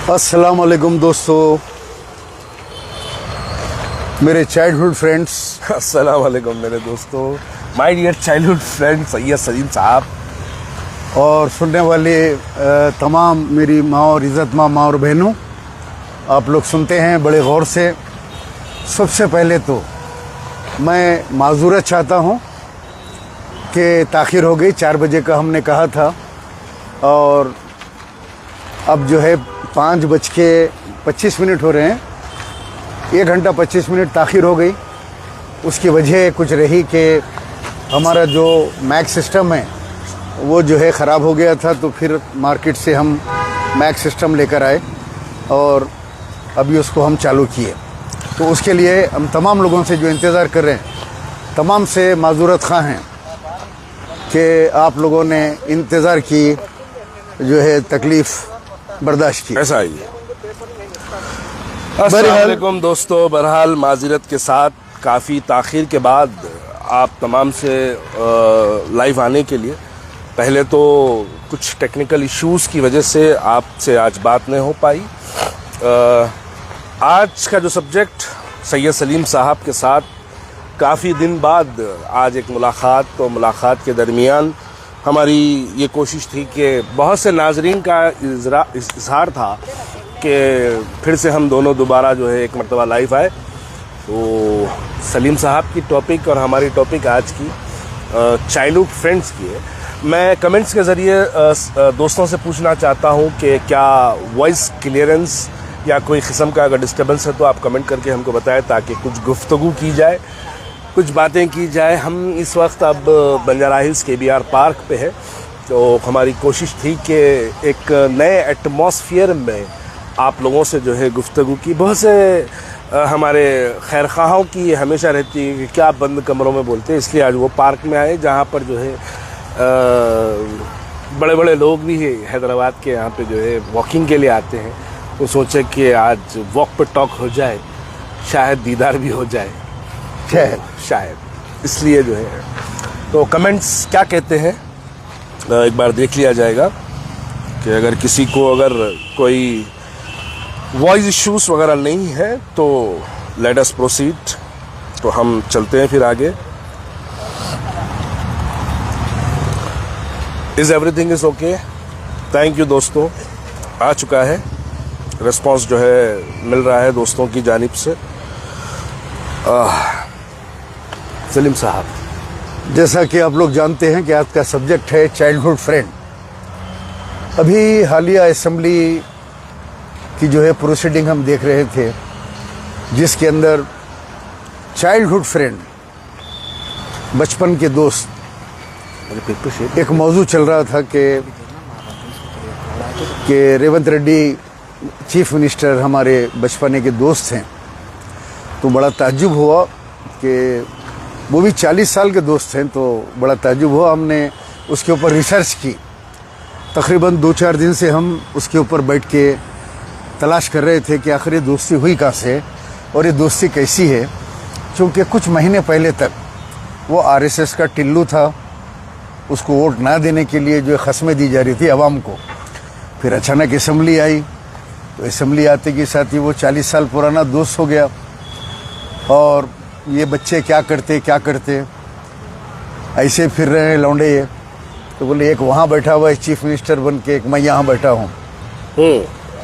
अस्सलाम वालेकुम दोस्तों, मेरे चाइल्डहुड फ्रेंड्स। अस्सलाम वालेकुम मेरे दोस्तों, my dear childhood friend Syed Salim साहब और सुनने वाले तमाम मेरी माँ और इज़्ज़त माँ और बहनों, आप लोग सुनते हैं बड़े गौर से। सबसे पहले तो मैं माजूरत चाहता हूँ कि ताख़िर हो गई। 4 बजे का हमने कहा था और अब जो है 5:25 हो रहे हैं। 1 घंटा 25 मिनट ताख़िर हो गई। उसकी वजह कुछ रही कि हमारा जो मैक सिस्टम है वो जो है ख़राब हो गया था, तो फिर मार्केट से हम मैक सिस्टम लेकर आए और अभी उसको हम चालू किए। तो उसके लिए हम तमाम लोगों से जो इंतज़ार कर रहे हैं, तमाम से माजूरत ख़्वाह हैं कि आप लोगों ने इंतज़ार की, जो है तकलीफ़ बर्दाश्त की। ऐसा ही है। अस्सलाम वालेकुम दोस्तों, बहरहाल माज़रत के साथ काफ़ी ताख़ीर के बाद आप तमाम से लाइव आने के लिए, पहले तो कुछ टेक्निकल इश्यूज़ की वजह से आपसे आज बात नहीं हो पाई। आज का जो सब्जेक्ट सैयद सलीम साहब के साथ काफ़ी दिन बाद आज एक मुलाकात, तो मुलाकात के दरमियान हमारी ये कोशिश थी कि बहुत से नाजरीन का इज़हार था कि फिर से हम दोनों दोबारा जो है एक मरतबा लाइव आए। तो सलीम साहब की टॉपिक और हमारी टॉपिक आज की चाइल्डहुड फ्रेंड्स की है। मैं कमेंट्स के ज़रिए दोस्तों से पूछना चाहता हूँ कि क्या वॉइस क्लियरेंस या कोई किस्म का अगर डिस्टर्बेंस है तो आप कमेंट करके हमको बताएं, ताकि कुछ गुफ्तगू की जाए, कुछ बातें की जाए। हम इस वक्त अब बंजारा हिल्स KBR पार्क पे है, तो हमारी कोशिश थी कि एक नए एटमॉस्फेयर में आप लोगों से जो है गुफ्तगू की। बहुत से हमारे खैरख्वाहों की हमेशा रहती है कि क्या आप बंद कमरों में बोलते हैं, इसलिए आज वो पार्क में आए जहाँ पर जो है बड़े बड़े लोग भी हैदराबाद के यहाँ पे जो है वॉकिंग के लिए आते हैं। तो सोचे कि आज वॉक पे टॉक हो जाए, शायद दीदार भी हो जाए, शायद इसलिए जो है। तो कमेंट्स क्या कहते हैं एक बार देख लिया जाएगा कि अगर किसी को अगर कोई वॉइस इश्यूज वगैरह नहीं है तो लेट अस प्रोसीड। तो हम चलते हैं फिर आगे। Is everything is okay? Thank you दोस्तों, आ चुका है रिस्पॉन्स जो है मिल रहा है दोस्तों की जानिब से। सलीम साहब, जैसा कि आप लोग जानते हैं कि आज का सब्जेक्ट है चाइल्डहुड फ्रेंड। अभी हालिया असेंबली की जो है प्रोसीडिंग हम देख रहे थे, जिसके अंदर चाइल्डहुड फ्रेंड, बचपन के दोस्त, एक मौजू चल रहा था कि रेवंत रेड्डी चीफ मिनिस्टर हमारे बचपने के दोस्त हैं। तो बड़ा ताज्जुब हुआ कि वो भी 40 साल के दोस्त हैं, तो बड़ा ताज्जुब हुआ। हमने उसके ऊपर रिसर्च की। तकरीबन 2-4 दिन से हम उसके ऊपर बैठ के तलाश कर रहे थे कि आखिर ये दोस्ती हुई कहाँ से और ये दोस्ती कैसी है। क्योंकि कुछ महीने पहले तक वो RSS का टिल्लू था, उसको वोट ना देने के लिए जो खस्में दी जा रही थी आवाम को। फिर अचानक असम्बली आई, तो असम्बली आते के साथ ही वो 40 साल पुराना दोस्त हो गया। और ये बच्चे क्या करते ऐसे फिर रहे हैं लौंडे ये। तो बोले एक वहाँ बैठा हुआ है चीफ मिनिस्टर बन के, एक मैं यहाँ बैठा हूँ।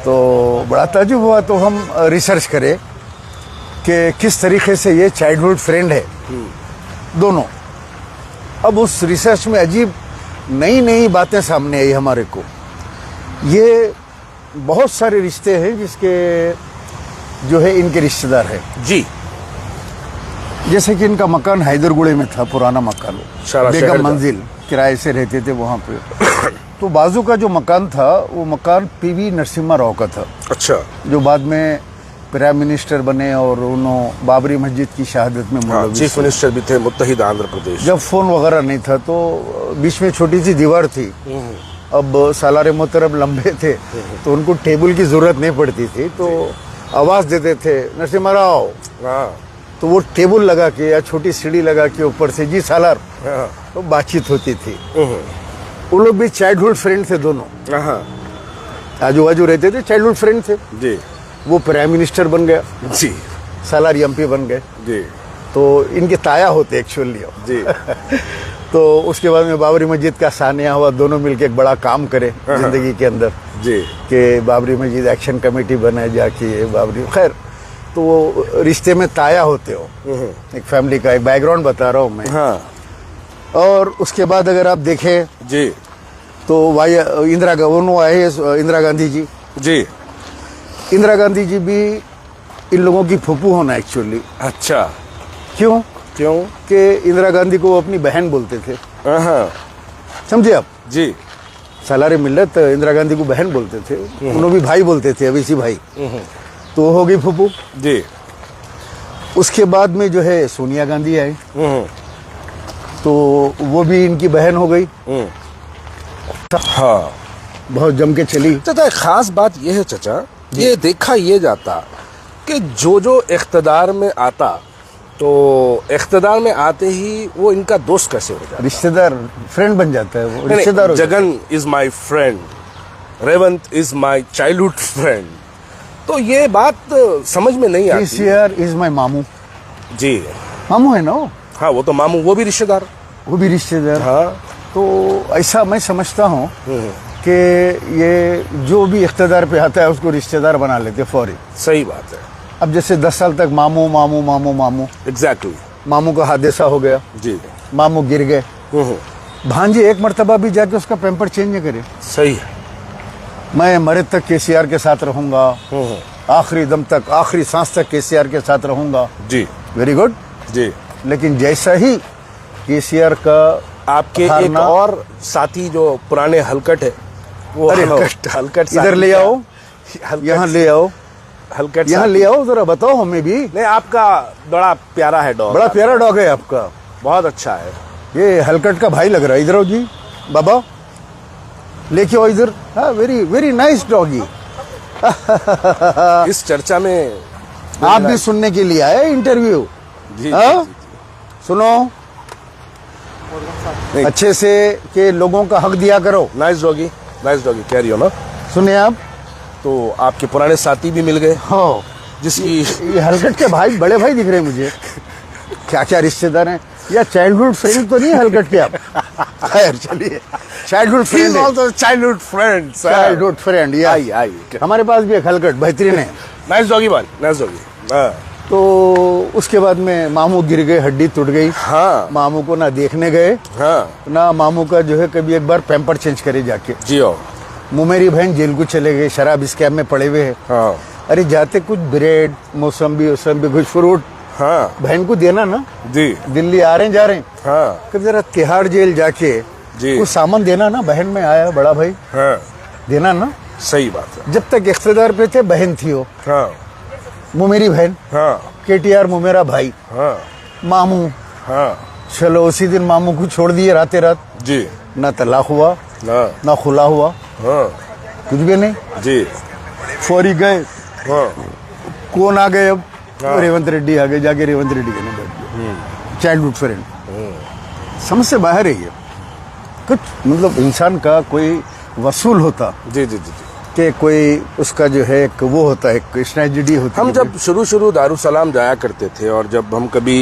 तो बड़ा ताजुब हुआ। तो हम रिसर्च करें कि किस तरीके से ये चाइल्डहुड फ्रेंड है दोनों। अब उस रिसर्च में अजीब नई बातें सामने आई हमारे को। ये बहुत सारे रिश्ते हैं जिसके जो है इनके रिश्तेदार हैं जी। जैसे कि इनका मकान हैदरगुड़े में था, पुराना मकान, बेगम मंजिल, किराए से रहते थे वहाँ पे। तो बाजू का जो मकान था वो मकान PV नरसिम्हा राव का था। अच्छा। जो बाद में प्राइम मिनिस्टर बने और उन्होंने बाबरी मस्जिद की शहादत में चीफ मिनिस्टर भी थे मुत्तहिदा आंध्र प्रदेश। जब फोन वगैरह नहीं था तो बीच में छोटी सी दीवार थी। अब सालारे मोहतरम लंबे थे तो उनको टेबल की जरूरत नहीं पड़ती थी, तो आवाज देते थे नरसिम्हा राव। तो वो टेबल लगा के या छोटी सीढ़ी लगा के ऊपर से जी सालार, तो बातचीत होती थी। वो लोग भी चाइल्डहुड फ्रेंड थे दोनों। आजू बाजू रहते थे, चाइल्डहुड फ्रेंड थे। जी वो प्राइम मिनिस्टर बन गया, जी सालार एमपी बन गए, जी तो इनके ताया होते एक्चुअली। जी तो उसके बाद में बाबरी मस्जिद का सानिया हुआ, दोनों मिलके एक बड़ा काम करे जिंदगी के अंदर जी कि बाबरी मस्जिद एक्शन कमेटी बनाए जाके, बाबरी खैर। तो वो रिश्ते में ताया होते हो, एक फैमिली का एक बैकग्राउंड बता रहा हूँ मैं। हाँ और उसके बाद अगर आप देखें जी तो इंदिरा गांधी जी, जी इंदिरा गांधी जी भी इन लोगों की फूफू होना एक्चुअली। अच्छा क्यों? क्यों? कि इंदिरा गांधी को वो अपनी बहन बोलते थे, हाँ समझे आप? जी सालारे मिल्लत इंदिरा गांधी को बहन बोलते थे, उन्होंने भी भाई बोलते थे, अवैसी भाई, तो वो हो गई फूफू। जी उसके बाद में जो है सोनिया गांधी आई, तो वो भी इनकी बहन हो गई। हाँ बहुत जम के चली। चाचा एक खास बात यह है चाचा, ये देखा ये जाता कि जो इख्तदार में आता तो इख्तदार में आते ही वो इनका दोस्त कैसे हो जाता रिश्तेदार, फ्रेंड बन जाता है वो, रिश्तेदार हो जाता Jagan is my friend, Revanth is my childhood friend, तो ये बात समझ में नहीं है। आती। केसीआर इज माय मामू, जी मामू है ना वो? हाँ वो तो मामू, वो भी रिश्तेदार। वो भी रिश्तेदार। हाँ तो ऐसा मैं समझता हूँ कि ये जो भी इख्तदार पे आता है उसको रिश्तेदार बना लेते फौरी। सही बात है। अब जैसे 10 साल तक मामू मामू मामू मामू, एग्जैक्टली। मामू का हादसा हो गया, जी मामू गिर गए, भांजे एक मर्तबा भी जाके उसका पैम्पर चेंज न करे। सही है। मैं मरे तक केसीआर के साथ रहूंगा, आखिरी दम तक, आखिरी सांस तक केसीआर के साथ रहूंगा। जी वेरी गुड। जी लेकिन जैसा ही केसीआर का आपके एक हारना- और साथी जो पुराने हलकट है, वो अरे हलकट इधर ले आओ, यहाँ ले आओ, हलकट यहाँ साथी। ले आओ, जरा बताओ हमें भी। नहीं आपका बड़ा प्यारा है डॉग, बड़ा प्यारा डॉग है आपका, बहुत अच्छा है। ये हलकट का भाई लग रहा है। इधर आओ जी बाबा, लेके आओ इधर। हाँ, वेरी वेरी नाइस डॉगी। इस चर्चा में आप भी सुनने के लिए आए इंटरव्यू? जी, हाँ? जी, सुनो नहीं। अच्छे से कि लोगों का हक दिया करो। नाइस डॉगी, नाइस डॉगी, कह रही हो ना। सुनिए आप, तो आपके पुराने साथी भी मिल गए, हाँ, जिसकी ये हलकट के भाई, बड़े भाई दिख रहे हैं मुझे। क्या क्या रिश्तेदार हैं, या चाइल्डहुड फ्रेंड तो नहीं हलकट के आप? खैर चलिए, चाइल्डहुड फ्रेंड है। चाइल्डहुड फ्रेंड, चाइल्डहुड फ्रेंड, या आई आई हमारे पास भी एक हलकट बेहतरीन है। नाइस डॉगी भाई, नाइस डॉगी। तो उसके बाद में मामू गिर गए, हड्डी टूट गई। हाँ मामू को ना देखने गए, हाँ ना मामू का जो है कभी एक बार पैम्पर चेंज करे जाके। जियो। मुमेरी बहन जेल को चले गए, शराब स्कैम में पड़े हुए हैं। हाँ अरे जाते कुछ ब्रेड, मौसम्बी कुछ फ्रूट हाँ बहन को देना ना। जी दिल्ली आ रहे हैं, जा रहे हैं, हाँ कभी जरा तिहाड़ जेल जाके जी कुछ सामान देना ना। बहन में आया बड़ा भाई, हाँ देना ना। सही बात है। जब तक इख्तेदार पे थे बहन थी वो, हाँ मुमेरी बहन, हाँ केटीआर मुमेरा भाई, हाँ मामू। हाँ चलो उसी दिन मामू को छोड़ दिए राते रात। जी ना तलाक हुआ, हाँ ना खुला हुआ, हाँ कुछ भी नहीं। जी फौरी गए, हाँ कौन आ गए अब? हाँ। रेवंत रेड्डी आ गए, जाके रेवंत रेड्डी के बैठ गए। चाइल्डहुड फ्रेंड, समझ से बाहर है ये। कुछ मतलब इंसान का कोई वसूल होता जी जी जी जी। कि कोई उसका जो है एक वो होता है, एक स्ट्रेटजी होती हम है। जब शुरू दारुसलाम जाया करते थे और जब हम कभी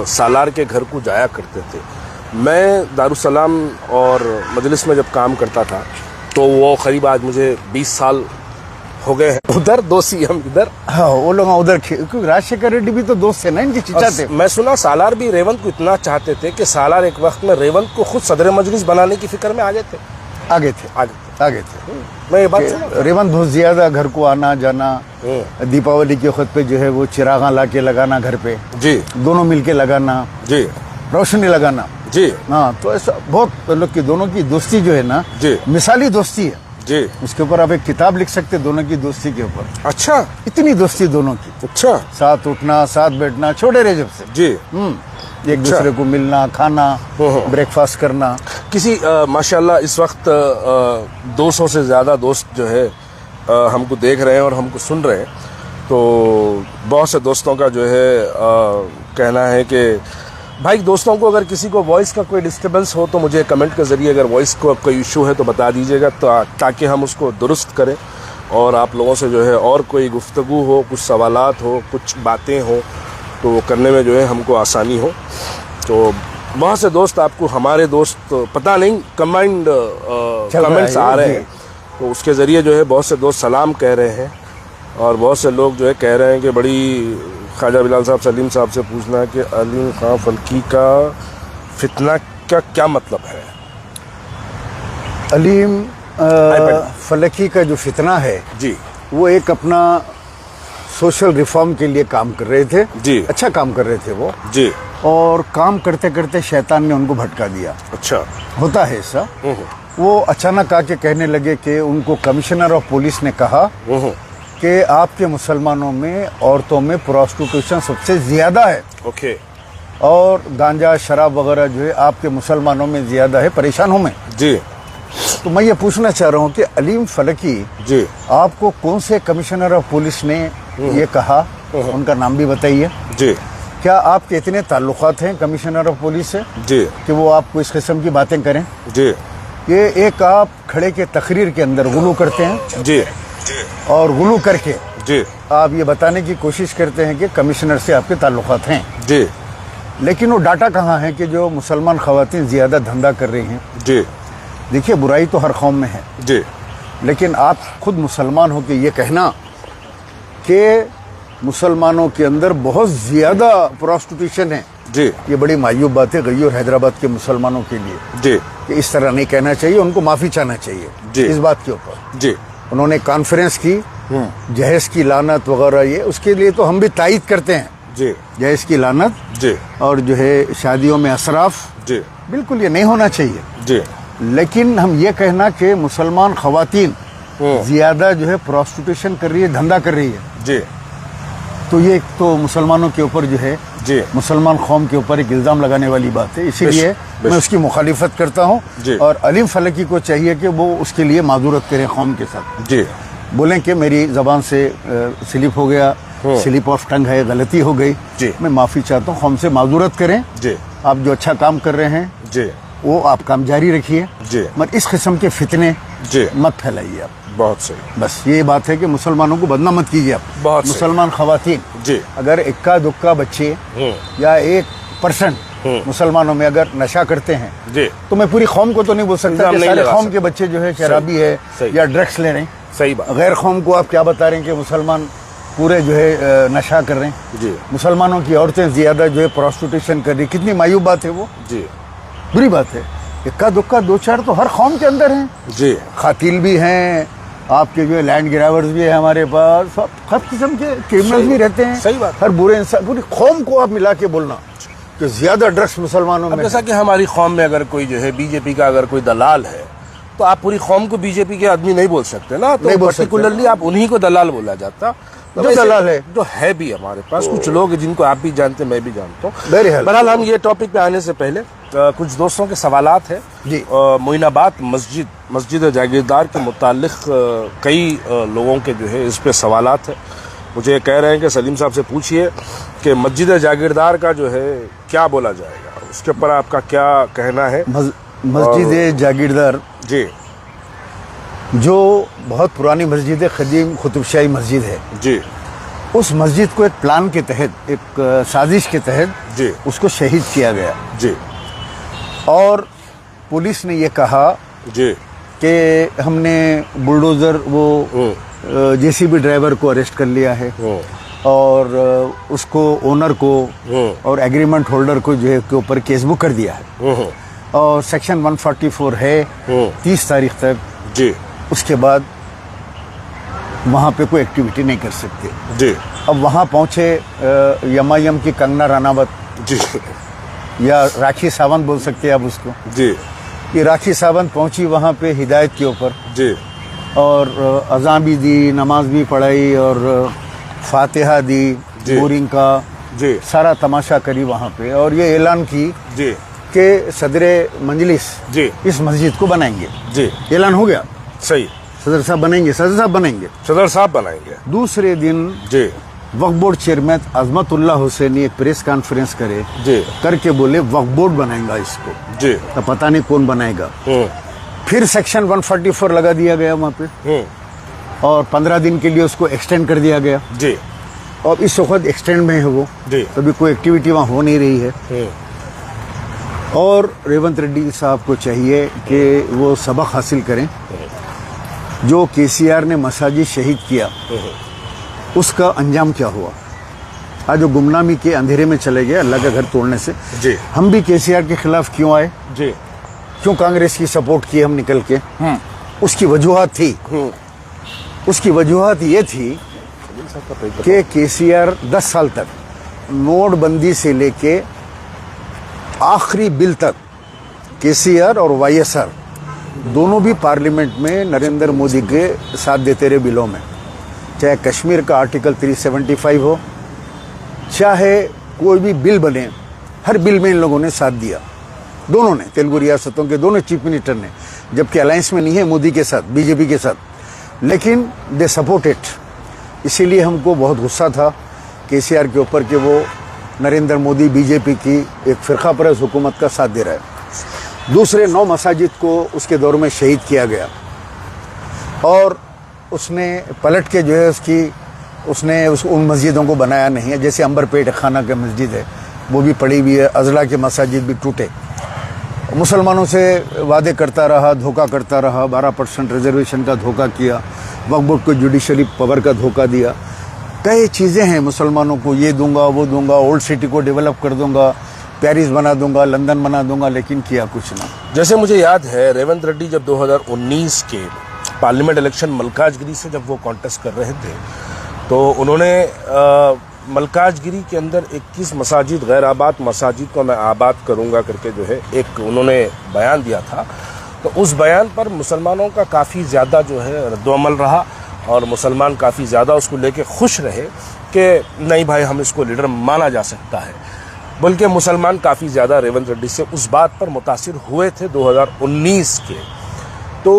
सालार के घर को जाया करते थे, मैं दारुसलाम और मजलिस में जब काम करता था तो वो करीब आज मुझे 20 साल हो गए हैं। उधर 2 CM इधर। हाँ, वो लोग उधर क्योंकि राजशेखर रेड्डी भी तो दोस्त थे ना इनके, चीचा थे। मैं सुना सालार भी रेवंत को इतना चाहते थे कि सालार एक वक्त में रेवंत को खुद सदर मजलिस बनाने की फिक्र में आ गए थे। आगे थे, आगे आगे थे। मैं ये बात सुना। कि रेवंत बहुत ज्यादा घर को आना जाना, दीपावली के खुद पे जो है वो चिरागा ला के लगाना घर पे, जी दोनों मिलके लगाना, जी रोशनी लगाना। जी हाँ, तो ऐसा बहुत लोग की, दोनों की दोस्ती जो है ना, जी मिसाली दोस्ती है। जी। उसके ऊपर आप एक किताब लिख सकते हैं, दोनों की दोस्ती के ऊपर। अच्छा इतनी दोस्ती दोनों की, अच्छा साथ उठना, साथ बैठना, छोटे रहे जब से। जी। एक दूसरे को मिलना, खाना, ब्रेकफास्ट करना। किसी माशाल्लाह इस वक्त 200 से ज़्यादा दोस्त जो है हमको देख रहे हैं और हमको सुन रहे हैं, तो बहुत से दोस्तों का जो है कहना है कि भाई दोस्तों को अगर किसी को वॉइस का कोई डिस्टर्बेंस हो तो मुझे कमेंट के ज़रिए अगर वॉइस को कोई इशू है तो बता दीजिएगा, ताकि हम उसको दुरुस्त करें और आप लोगों से जो है और कोई गुफ्तगू हो, कुछ सवालात हो, कुछ बातें हो तो वो करने में जो है हमको आसानी हो। तो बहुत से दोस्त आपको, हमारे दोस्त पता नहीं कमेंट कमेंट्स आ रहे हैं, तो उसके ज़रिए जो है बहुत से दोस्त सलाम कह रहे हैं और बहुत से लोग जो है कह रहे हैं कि बड़ी ख्वाजा बिलाल साहब सलीम साहब से पूछना है कि अलीम खां फल्की का फितना का क्या मतलब है। अलीम फलकी का जो फितना है जी, वो एक अपना सोशल रिफॉर्म के लिए काम कर रहे थे जी, अच्छा काम कर रहे थे वो जी, और काम करते करते शैतान ने उनको भटका दिया। अच्छा, होता है ऐसा। वो अचानक आके कहने लगे कि उनको कमिश्नर ऑफ पुलिस ने कहा कि आपके मुसलमानों में औरतों में प्रोस्टिट्यूशन सबसे ज्यादा है ओके, और गांजा शराब वगैरह जो है आपके मुसलमानों में ज्यादा है, परेशान हूं मैं। जी, तो मैं ये पूछना चाह रहा हूँ कि अलीम फलकी जी, आपको कौन से कमिश्नर ऑफ पुलिस ने ये कहा, उनका नाम भी बताइए। जी, क्या आपके इतने ताल्लुकात हैं कमिश्नर ऑफ पुलिस से जी, कि वो आपको इस किस्म की बातें करें? जी, ये एक आप खड़े के तकरीर के अंदर गुलू करते हैं जी, और गुलू करके जी, आप ये बताने की कोशिश करते हैं कि कमिश्नर से आपके ताल्लुकात हैं, जी, लेकिन वो डाटा कहाँ है कि जो मुसलमान खवातीन ज़्यादा धंधा कर रही हैं? जी, देखिए, बुराई तो हर कौम में है, जी, लेकिन आप खुद मुसलमान हो के ये कहना कि मुसलमानों के अंदर बहुत ज़्यादा प्रोस्टिट्यूशन है, जी, ये बड़ी मायूब बात है गई और हैदराबाद के मुसलमानों के लिए जी, कि इस तरह नहीं कहना चाहिए, उनको माफ़ी चाहना चाहिए जी। इस बात के ऊपर। जी, उन्होंने कॉन्फ्रेंस की, जहेज की लानत वगैरह, ये उसके लिए तो हम भी तायद करते हैं, जी, जहेज की लानत जी, और जो है शादियों में असराफ, जी, बिल्कुल ये नहीं होना चाहिए। जी, लेकिन हम ये कहना कि मुसलमान खवातीन ज़्यादा जो है प्रोस्टिट्यूशन कर रही है, धंधा कर रही है, जी, तो ये एक तो मुसलमानों के ऊपर जो है, जी, मुसलमान कौम के ऊपर एक इल्ज़ाम लगाने वाली बात है, इसीलिए मैं उसकी मुखालिफत करता हूँ। जी। और अलीम फलकी को चाहिए कि वो उसके लिए माजूरत करें कौम के साथ, जी, बोलें कि मेरी ज़बान से स्लिप हो गया, स्लिप ऑफ टंग है, गलती हो गई, जी। मैं माफ़ी चाहता हूँ, कौम से माजूरत करें। जी, आप जो अच्छा काम कर रहे हैं जी, वो आप काम जारी रखिए, जी, मगर इस किस्म के फितने जी, मत फैलाइए आप। बहुत सही, बस ये बात है कि मुसलमानों को बदनाम मत कीजिए आप। बहुत सही। मुसलमान खवातीन, जी, अगर इक्का दुक्का बच्चे या 1% मुसलमानों में अगर नशा करते हैं, जी, तो मैं पूरी कौम को तो नहीं बोल सकता इल्जाम कि नहीं सारे लगा कौम सकते। के बच्चे जो है शराबी है सही। या ड्रग्स ले रहे हैं। सही बात, गैर कौम को आप क्या बता रहे हैं कि मुसलमान पूरे जो है नशा कर रहे हैं। जी, मुसलमानों की औरतें ज्यादा जो है प्रोस्टिट्यूशन कर रही, कितनी मायूब बात है वो, जी, बुरी बात है। इक्का दुक्का दो चार तो हर कौम के अंदर हैं, जी, खातिल भी हैं, आपके जो है लैंड गिरावर्स भी है हमारे पास, सब हर किस्म के क्रिमिनल्स भी रहते हैं। सही बात। हर बुरे इंसान, पूरी कौम को आप मिला के बोलना कि ज्यादा ड्रग्स मुसलमानों अब में जैसा कि हमारी कौम में अगर कोई जो है बीजेपी का अगर कोई दलाल है, तो आप पूरी कौम को बीजेपी के आदमी नहीं बोल सकते ना, तो नहीं बोल सकते। पर्टिकुलरली आप उन्हीं को दलाल बोला जाता। तो जो वैसे दलाल है। जो है भी हमारे पास कुछ लोग हैं जिनको आप भी जानते हैं, मैं भी जानता हूँ। बहरहाल। बहरहाल हम ये टॉपिक पे आने से पहले कुछ दोस्तों के सवालात है जी। मोइनाबाद मस्जिद जागीरदार के मुतालिक कई लोगों के जो है इस पे सवालात है। मुझे कह रहे हैं कि सलीम साहब से पूछिए कि मस्जिद जागीरदार का जो है क्या बोला जाएगा, उसके ऊपर आपका क्या कहना है। मस्जिद जागीरदार जी, जो बहुत पुरानी मस्जिद है, खदीम कुतुबशाही मस्जिद है, जी, उस मस्जिद को एक प्लान के तहत, एक साजिश के तहत जी, उसको शहीद किया गया। जी, और पुलिस ने ये कहा जी, कि हमने बुलडोज़र वो जेसीबी ड्राइवर को अरेस्ट कर लिया है और उसको ओनर को और एग्रीमेंट होल्डर को जो है के ऊपर केस बुक कर दिया है और सेक्शन 144 है 30 तारीख तक। जी, उसके बाद वहाँ पे कोई एक्टिविटी नहीं कर सकते। जी, अब वहाँ पहुँचे यमायम की कंगना रानावत, जी, या राखी सावंत बोल सकते हैं आप उसको, जी, ये राखी सावंत पहुँची वहाँ पे हिदायत के ऊपर, जी, और अज़ान भी दी, नमाज भी पढ़ाई और फातिहा दी, जी। बोरिंग का जी, सारा तमाशा करी वहाँ पे, और ये ऐलान की जी, कि सदरे मजलिस जी, इस मस्जिद को बनाएंगे। जी, ऐलान हो गया, सही, सदर साहब बनेंगे, सदर साहब बनेंगे। सदर साहब बनाएंगे। दूसरे दिन जी, वक्फ बोर्ड चेयरमैन अजमतुल्लाह हुसैनी एक प्रेस कॉन्फ्रेंस करे जी करके बोले वक्फ बोर्ड बनाएगा इसको, जी तो पता नहीं कौन बनाएगा। फिर सेक्शन 144 लगा दिया गया वहाँ पे और 15 दिन के लिए उसको एक्सटेंड कर दिया गया। जी और इस वक्त एक्सटेंड में है वो, जी तभी कोई एक्टिविटी वहाँ हो नहीं रही है। और रेवंत रेड्डी साहब को चाहिए कि वो सबक हासिल करें। जो केसीआर ने मसाजिद शहीद किया उसका अंजाम क्या हुआ। आज जो गुमनामी के अंधेरे में चले गए अल्लाह का घर तोड़ने से। जी हम भी केसीआर के खिलाफ क्यों आए, जी क्यों कांग्रेस की सपोर्ट की हम निकल के, उसकी वजूहत थी। उसकी वजूहत ये थी कि केसीआर 10 साल तक नोटबंदी से लेके आखिरी बिल तक केसीआर और वाईएसआर दोनों भी पार्लियामेंट में नरेंद्र मोदी के साथ देते रहे बिलों में, चाहे कश्मीर का आर्टिकल 375 हो, चाहे कोई भी बिल बने, हर बिल में इन लोगों ने साथ दिया। दोनों ने, तेलुगु रियासतों के दोनों चीफ मिनिस्टर ने, जबकि अलायंस में नहीं है मोदी के साथ, बीजेपी के साथ, लेकिन दे सपोर्ट इट। इसीलिए हमको बहुत गुस्सा था केसीआर के ऊपर कि वो नरेंद्र मोदी बीजेपी की एक फिरका परस्त हुकूमत का साथ दे रहा है। दूसरे 9 मसाजिद को उसके दौर में शहीद किया गया और उसने पलट के जो है उसने उन मस्जिदों को बनाया नहीं है। जैसे अंबरपेट खाना का मस्जिद है वो भी पड़ी हुई है, अजला के मसाजिद भी टूटे। मुसलमानों से वादे करता रहा, धोखा करता रहा, 12% रिजर्वेशन का धोखा किया, वक्फ बोर्ड को जुडिशरी पावर का धोखा दिया। कई चीज़ें हैं, मुसलमानों को ये दूंगा वो दूंगा, ओल्ड सिटी को डेवलप कर दूंगा, पेरिस बना दूंगा, लंदन बना दूंगा, लेकिन किया कुछ ना। जैसे मुझे याद है रेवंत रेड्डी जब 2019 के पार्लियामेंट इलेक्शन मलकाजगिरी से जब वो कॉन्टेस्ट कर रहे थे तो उन्होंने मलकाजगिरी के अंदर 21 मसाजिद गैर आबाद मसाजिद को मैं आबाद करूंगा करके जो है एक उन्होंने बयान दिया था। तो उस बयान पर मुसलमानों का काफ़ी ज़्यादा जो है रद्दअमल रहा और मुसलमान काफ़ी ज़्यादा उसको लेके खुश रहे कि नहीं भाई हम इसको लीडर माना जा सकता है। बल्कि मुसलमान काफ़ी ज़्यादा रेवंत रेड्डी से उस बात पर मुतासिर हुए थे 2019 के। तो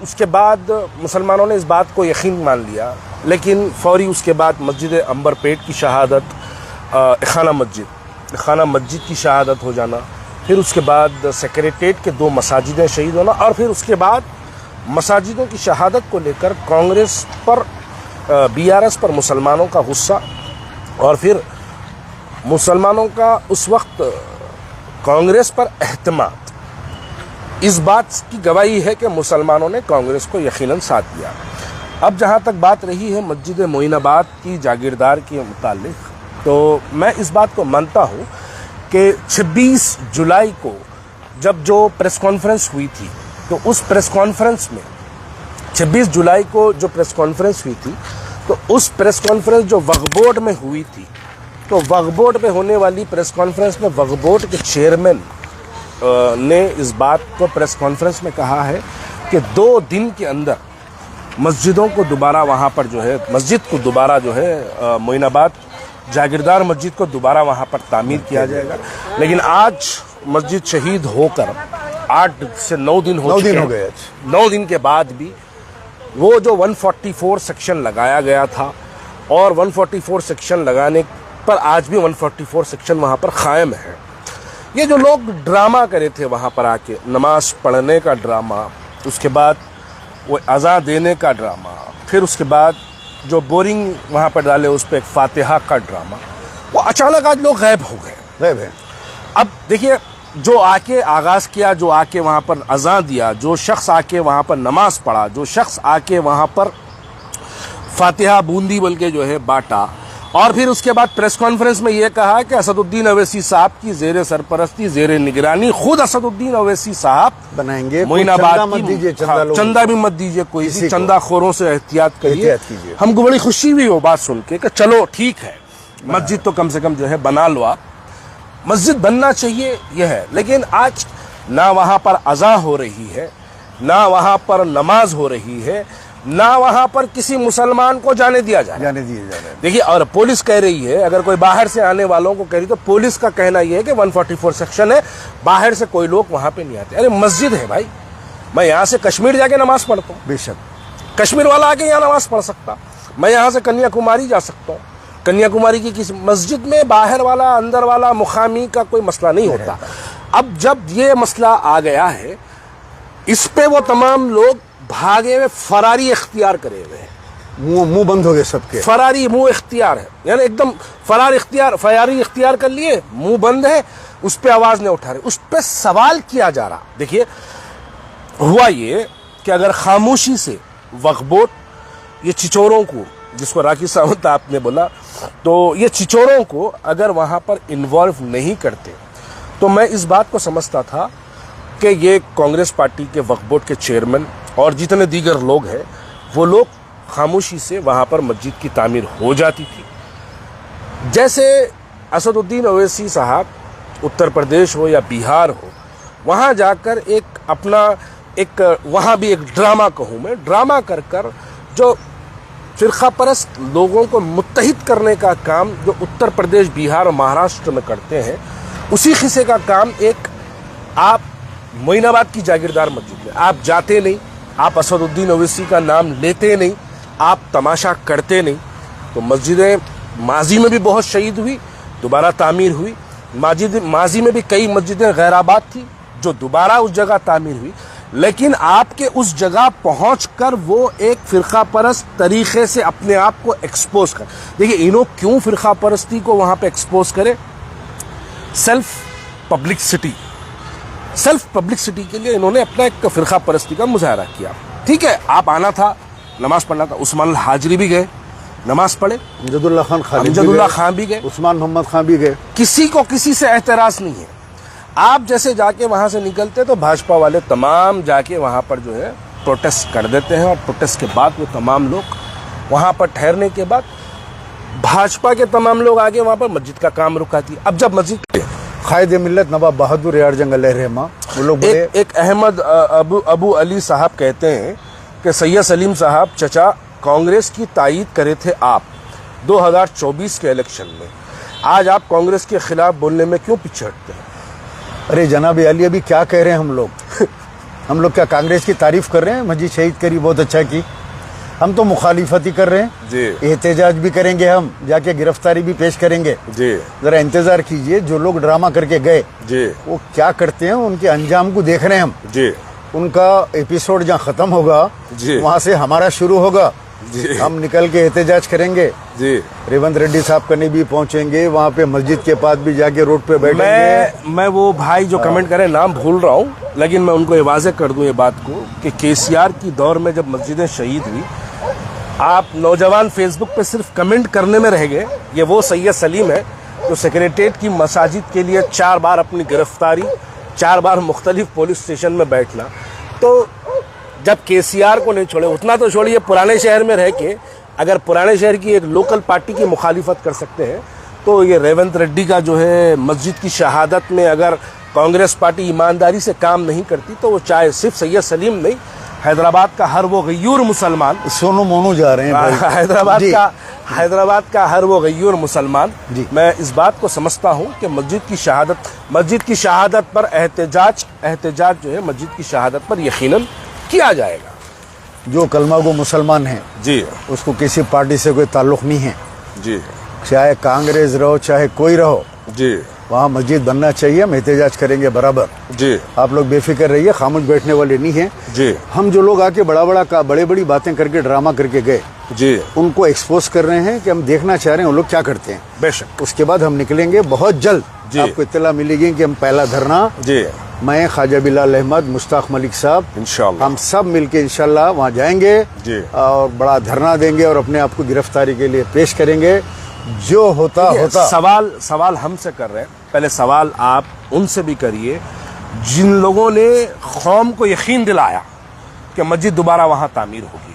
उसके बाद मुसलमानों ने इस बात को यकीन मान लिया, लेकिन फौरी उसके बाद मस्जिद अंबरपेट की शहादत, खाना मस्जिद की शहादत हो जाना, फिर उसके बाद सेक्रेटेरिएट के 2 मसाजिदें शहीद होना और फिर उसके बाद मसाजिदों की शहादत को लेकर कांग्रेस पर बीआरएस पर मुसलमानों का गुस्सा और फिर मुसलमानों का उस वक्त कांग्रेस पर एहतमाद। इस बात की गवाही है कि मुसलमानों ने कांग्रेस को यकीनन साथ दिया। अब जहाँ तक बात रही है मस्जिद मोइनाबाद की जागीरदार के मुतालिक, तो मैं इस बात को मानता हूँ कि 26 जुलाई को जब जो प्रेस कॉन्फ्रेंस हुई थी, तो उस प्रेस कॉन्फ्रेंस में 26 जुलाई को जो प्रेस कॉन्फ्रेंस हुई थी, तो उस प्रेस कॉन्फ्रेंस जो वक्फ बोर्ड में हुई थी, तो वक्फ बोर्ड में होने वाली प्रेस कॉन्फ्रेंस में वक्फ बोर्ड के चेयरमैन ने इस बात को प्रेस कॉन्फ्रेंस में कहा है कि 2 दिन के अंदर मस्जिदों को दोबारा वहाँ पर जो है मस्जिद को दोबारा जो है मोइनाबाद जागीरदार मस्जिद को दोबारा वहाँ पर तामीर किया जाएगा। लेकिन आज मस्जिद शहीद होकर 8 से 9 दिन हो गए। 9 दिन के बाद भी वो जो 144 सेक्शन लगाया गया था और 144 सेक्शन लगाने पर आज भी 144 सेक्शन वहाँ पर कायम है। ये जो लोग ड्रामा करे थे वहाँ पर आके, नमाज पढ़ने का ड्रामा, उसके बाद वो अज़ा देने का ड्रामा, फिर उसके बाद जो बोरिंग वहाँ पर डाले उस पर एक फातिहा का ड्रामा, वो अचानक आज लोग गायब हो गए। गायब है। अब देखिए, जो आके आगाज़ किया, जो आके वहाँ पर अज़ा दिया, जो शख्स आके वहाँ पर नमाज पढ़ा, जो शख्स आके वहाँ पर फातिहा बूंदी बोल के जो है बांटा, और फिर उसके बाद प्रेस कॉन्फ्रेंस में ये कहा कि असदुद्दीन अवैसी साहब की जेर सरपरस्ती, जेर निगरानी खुद असदुद्दीन अवैसी साहब बनाएंगे। मोइनाबाद की चंदा भी मत दीजिए, कोई सी चंदा खोरों से एहतियात करिए। हमको बड़ी खुशी हुई वो बात सुन के कि चलो ठीक है, मस्जिद तो कम से कम जो है बना लो आप, मस्जिद बनना चाहिए यह है। लेकिन आज ना वहाँ पर अज़ा हो रही है, ना वहाँ पर नमाज हो रही है, ना वहां पर किसी मुसलमान को जाने दिया जा रहा है। देखिए, और पुलिस कह रही है, अगर कोई बाहर से आने वालों को कह रही, तो पुलिस का कहना यह है कि 144 सेक्शन है, बाहर से कोई लोग वहां पे नहीं आते। अरे मस्जिद है भाई, मैं यहां से कश्मीर जाके नमाज पढ़ता हूँ, बेशक कश्मीर वाला आके यहाँ नमाज पढ़ सकता, मैं यहाँ से कन्याकुमारी जा सकता हूँ, कन्याकुमारी की किसी मस्जिद में बाहर वाला अंदर वाला मुखामी का कोई मसला नहीं होता। अब जब ये मसला आ गया है, इस पे वो तमाम लोग भागे हुए, फरारी इख्तियार करे हुए हैं। मुंह बंद हो गए सबके, फरारी मुंह इख्तियार है, यानी एकदम फरारी इख्तियार कर लिए, मुंह बंद है, उस पे आवाज नहीं उठा रहे, उस पे सवाल किया जा रहा। देखिए हुआ ये कि अगर खामोशी से वक्फ बोर्ड ये चिचोरों को, जिसको राखी सावंत आपने बोला, तो ये चिचोरों को अगर वहां पर इन्वॉल्व नहीं करते, तो मैं इस बात को समझता था कि ये कांग्रेस पार्टी के वक्फ बोर्ड के चेयरमैन और जितने दीगर लोग हैं, वो लोग खामोशी से वहां पर मस्जिद की तामीर हो जाती थी। जैसे असदुद्दीन ओवैसी साहब उत्तर प्रदेश हो या बिहार हो, वहां जाकर वहां भी एक ड्रामा कहूं मैं, ड्रामा कर जो फिरका परस्त लोगों को मुत्तहिद करने का काम जो उत्तर प्रदेश, बिहार और महाराष्ट्र में करते हैं, उसी किस्से का काम एक आप मोइनाबाद की जागीरदार मस्जिद में आप जाते नहीं, आप असदुद्दीन ओवैसी का नाम लेते नहीं, आप तमाशा करते नहीं। तो मस्जिदें माजी में भी बहुत शहीद हुई, दोबारा तामीर हुई। माजी में भी कई मस्जिदें गैराबाद थी जो दोबारा उस जगह तामीर हुई, लेकिन आपके उस जगह पहुंचकर वो एक फिरका परस्त तरीके से अपने आप को एक्सपोज कर। देखिए इन्हों क्यों फिरका परस्ती को वहां पे एक्सपोज करे? सेल्फ पब्लिसिटी के लिए इन्होंने अपना एक फिरका परस्ती का मुजाहरा किया। ठीक है, आप आना था, नमाज पढ़ना था, उस्मान हाजरी भी गए, नमाज पढ़े, अमजदुल्ला खान भी गए, उस्मान मोहम्मद खान भी गए, किसी को किसी से एतराज नहीं है। आप जैसे जाके वहां से निकलते तो भाजपा वाले तमाम जाके वहां पर जो है प्रोटेस्ट कर देते हैं, और प्रोटेस्ट के बाद वो तमाम लोग वहां पर ठहरने के बाद भाजपा के तमाम लोग आगे वहां पर मस्जिद का काम रुकाती है। अब जब मस्जिद कायद मिल्लत नवाब बहादुर यार जंगल रहमा, वो लोग एक अहमद अबू अली साहब कहते हैं कि सैयद सलीम साहब चचा कांग्रेस की तायीद करे थे आप 2024 के इलेक्शन में, आज आप कांग्रेस के खिलाफ बोलने में क्यों पीछे हटते हैं? अरे जनाब अली, अभी क्या कह रहे हैं हम लोग क्या कांग्रेस की तारीफ कर रहे हैं? मस्जिद शहीद करी, बहुत अच्छा की। हम तो मुखालिफत ही कर रहे हैं जी, एहतजाज भी करेंगे, हम जाके गिरफ्तारी भी पेश करेंगे जी। जरा इंतजार कीजिए, जो लोग ड्रामा करके गए जी, वो क्या करते हैं, उनके अंजाम को देख रहे हैं हम जी। उनका एपिसोड जहाँ खत्म होगा वहां से हमारा शुरू होगा जी। हम निकल के एहतजाज करेंगे जी। रेवंत रेड्डी साहब कने भी पहुंचेंगे, वहाँ पे मस्जिद के पास भी जाके रोड पे बैठेंगे। मैं वो भाई जो कमेंट करे, नाम भूल रहा हूँ, लेकिन मैं उनको ये वाज़ेह कर दूं ये बात को कि केसीआर की दौर में जब मस्जिदें शहीद हुई, आप नौजवान फेसबुक पे सिर्फ कमेंट करने में रह गए। ये वो सैयद सलीम है जो सेक्रेटेरिएट की मसाजिद के लिए 4 बार अपनी गिरफ्तारी, 4 बार मुख्तलिफ पुलिस स्टेशन में बैठना। तो जब केसीआर को नहीं छोड़े, उतना तो छोड़िए, पुराने शहर में रह के अगर पुराने शहर की एक लोकल पार्टी की मुखालिफत कर सकते हैं, तो ये रेवंत रेड्डी का जो है मस्जिद की शहादत में अगर कांग्रेस पार्टी ईमानदारी से काम नहीं करती, तो वो चाहे सिर्फ सैयद सलीम नहीं, हैदराबाद का हर वो गयूर मुसलमान, सोनू मोनू जा रहे हैं हैदराबाद का हर वो गयूर मुसलमान, मैं इस बात को समझता हूँ कि मस्जिद की शहादत पर एहतजाज जो है मस्जिद की शहादत पर यकीनन किया जाएगा। जो कलमा गो मुसलमान है जी, उसको किसी पार्टी से कोई ताल्लुक नहीं है जी, चाहे कांग्रेस रहो चाहे कोई रहो जी, वहाँ मस्जिद बनना चाहिए। हम एहतजाज करेंगे बराबर जी, आप लोग बेफिक्र रहिए, खामोश बैठने वाले नहीं हैं जी। हम जो लोग आके बड़ी बड़ी बातें करके ड्रामा करके गए जी, उनको एक्सपोज कर रहे हैं कि हम देखना चाह रहे हैं वो लोग क्या करते हैं। बेशक उसके बाद हम निकलेंगे बहुत जल्द, आपको इत्तला मिलेगी कि हम पहला धरना जी, मैं ख्वाजा बिलाल अहमद, मुश्ताक मलिक साहब, इंशाअल्लाह हम सब मिलके इंशाअल्लाह वहाँ जाएंगे जी, और बड़ा धरना देंगे और अपने आप को गिरफ्तारी के लिए पेश करेंगे। जो होता सवाल हमसे कर रहे हैं, पहले सवाल आप उनसे भी करिए जिन लोगों ने कौम को यकीन दिलाया कि मस्जिद दोबारा वहां तामीर होगी।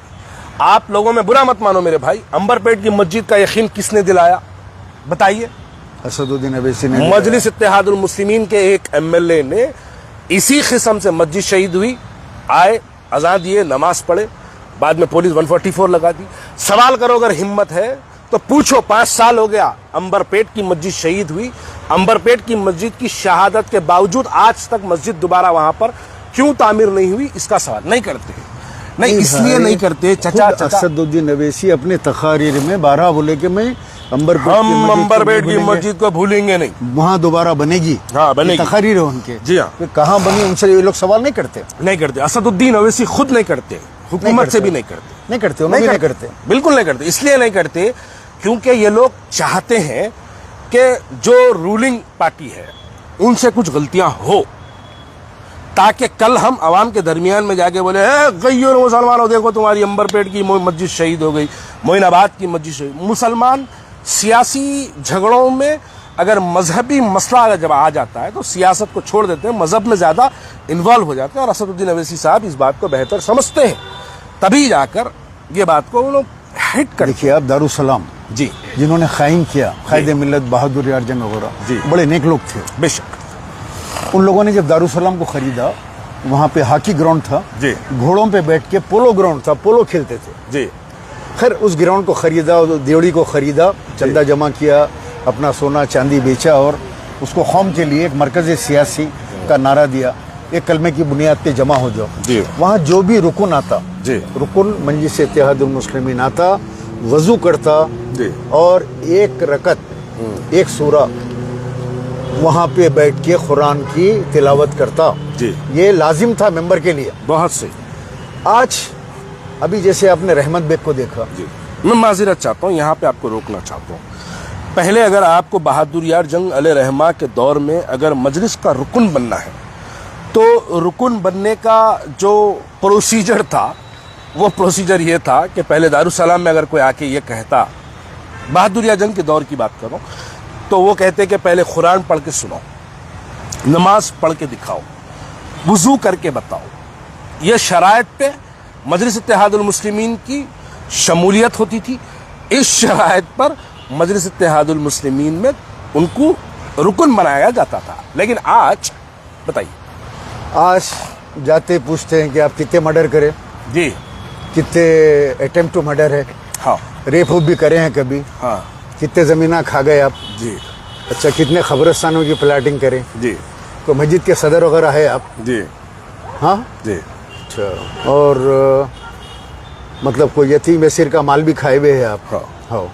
आप लोगों में बुरा मत मानो मेरे भाई, अंबरपेट की मस्जिद का यकीन किसने दिलाया बताइए? असदुद्दीन ओवैसी ने। मजलिस इत्तेहादुल मुस्लिमीन के एक एमएलए ने इसी किस्म से मस्जिद शहीद हुई, आए, अज़ान दिए, नमाज पढ़े, बाद में पुलिस 144 लगा दी। सवाल करो अगर हिम्मत है तो पूछो, 5 साल हो गया अंबरपेट की मस्जिद शहीद हुई, अंबरपेट की मस्जिद की शहादत के बावजूद आज तक मस्जिद दोबारा वहां पर क्यों तामीर नहीं हुई? इसका सवाल नहीं करते, नहीं इसलिए नहीं करते। चचा असदुद्दीन ओवैसी अपने तकारीर में 12 बोले कि मैं अंबरपेट हम अंबरपेट की भूलेंगे। मस्जिद को भूलेंगे नहीं। वहाँ दोबारा बनेगी। हाँ, बनेगी। ये तकरीर है उनके। जी हाँ। कि कहाँ बनी उनसे ये लोग सवाल नहीं करते। नहीं करते, असदुद्दीन ओवैसी खुद नहीं करते, हुकूमत से भी नहीं करते, नहीं करते, उन्होंने भी नहीं करते। बिल्कुल नहीं करते। इसलिए नहीं करते क्योंकि ये लोग चाहते हैं कि जो रूलिंग पार्टी है उनसे कुछ गलतियां हो, ताकि कल हम आवाम के दरमियान में जाके बोले गईयों मुसलमानों देखो तुम्हारी अंबरपेट की मस्जिद शहीद हो गई, मोइनाबाद की मस्जिद शहीद। मुसलमान सियासी झगड़ों में अगर मजहबी मसला अगर जब आ जाता है तो सियासत को छोड़ देते हैं, मजहब में ज़्यादा इन्वॉल्व हो जाते हैं। और असदुद्दीन ओवैसी साहब इस बात को बेहतर समझते हैं, तभी जाकर ये बात को वो लोग हिट कर। देखिए आप दारुसलाम जी, जिन्होंने कायम किया, कायद मिल्लत बहादुर यार जंग जी। वगैरह, बड़े नेक लोग थे। बेशक। उन लोगों ने जब दारुसलाम को खरीदा, वहाँ पे हॉकी ग्राउंड था, जी। घोड़ों पे बैठ के पोलो ग्राउंड था, पोलो खेलते थे। जी, खैर उस ग्राउंड को खरीदा, देवड़ी को खरीदा, चंदा जमा किया, अपना सोना चांदी बेचा और उसको कौम के लिए एक मरकज़ सियासी का नारा दिया, एक कलमे की बुनियाद पे जमा हो जाओ। जी। वहाँ जो भी रुकन आता, जी। रुकन मजलिस इत्तेहादुल मुस्लिमीन आता, वजू करता जी। और एक रकत एक सूरा वहाँ पे बैठ के कुरान की तिलावत करता। जी। ये लाजिम था मेंबर के लिए। बहुत सही। आज अभी जैसे आपने रहमत बेग को देखा, जी, मैं माजिरत चाहता हूँ, यहाँ पे आपको रोकना चाहता हूँ। पहले अगर आपको बहादुर यार जंग अलैहिर्रहमा के दौर में अगर मजलिस का रुकन बनना है तो रुकन बनने का जो प्रोसीजर था वो प्रोसीजर ये था कि पहले दारुसलाम में अगर कोई आके ये कहता, बहादुर यार जंग के दौर की बात कर रहा हूँ, तो वो कहते कि पहले कुरान पढ़ के सुनाओ, नमाज पढ़ के दिखाओ, वुजू करके बताओ। ये शराइत पे मजलिस इत्तेहादुल मुस्लिमीन की शमूलियत होती थी। इस शराइत पर मजलिस इत्तेहादुल मुस्लिमीन में उनको रुकन बनाया जाता था। लेकिन आज बताइए, आज जाते पूछते हैं कि आप कितने मर्डर करें, जी, कितने अटेम्प्ट टू मर्डर है, हाँ, रेप हुप भी करे हैं कभी, हाँ, कितने ज़मीना खा गए आप, जी, अच्छा कितने खबरस्तानों की प्लाटिंग करें, जी, तो मस्जिद के सदर वगैरह है आप, जी, हाँ, जी, अच्छा, और मतलब कोई यतीम यसीर का माल भी खाए हुए हैं आप, हाँ। हाँ,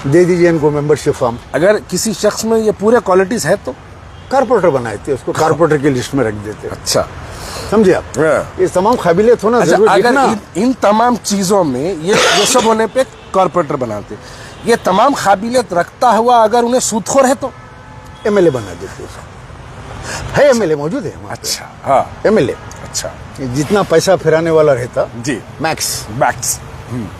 दे दीजिए इनको मेंबरशिप फॉर्म। अगर किसी शख्स में ये पूरे क्वालिटीज है तो कारपोरेटर बनाए थे, उसको कारपोरेटर की लिस्ट में रख देते, अच्छा, समझे आप। हाँ। ये तमाम काबिलियत होना अच्छा, जरूरी है अगर ना। इन तमाम चीजों में ये सब होने पे कॉर्पोरेटर बनाते, ये तमाम काबिलियत रखता हुआ अगर उन्हें सूदखोर है तो एमएलए बना देते उसको, है एमएलए मौजूद है वहाँ पे। अच्छा, हाँ, एमएलए अच्छा, जितना पैसा फिराने वाला रहता, जी, मैक्स बैक्स,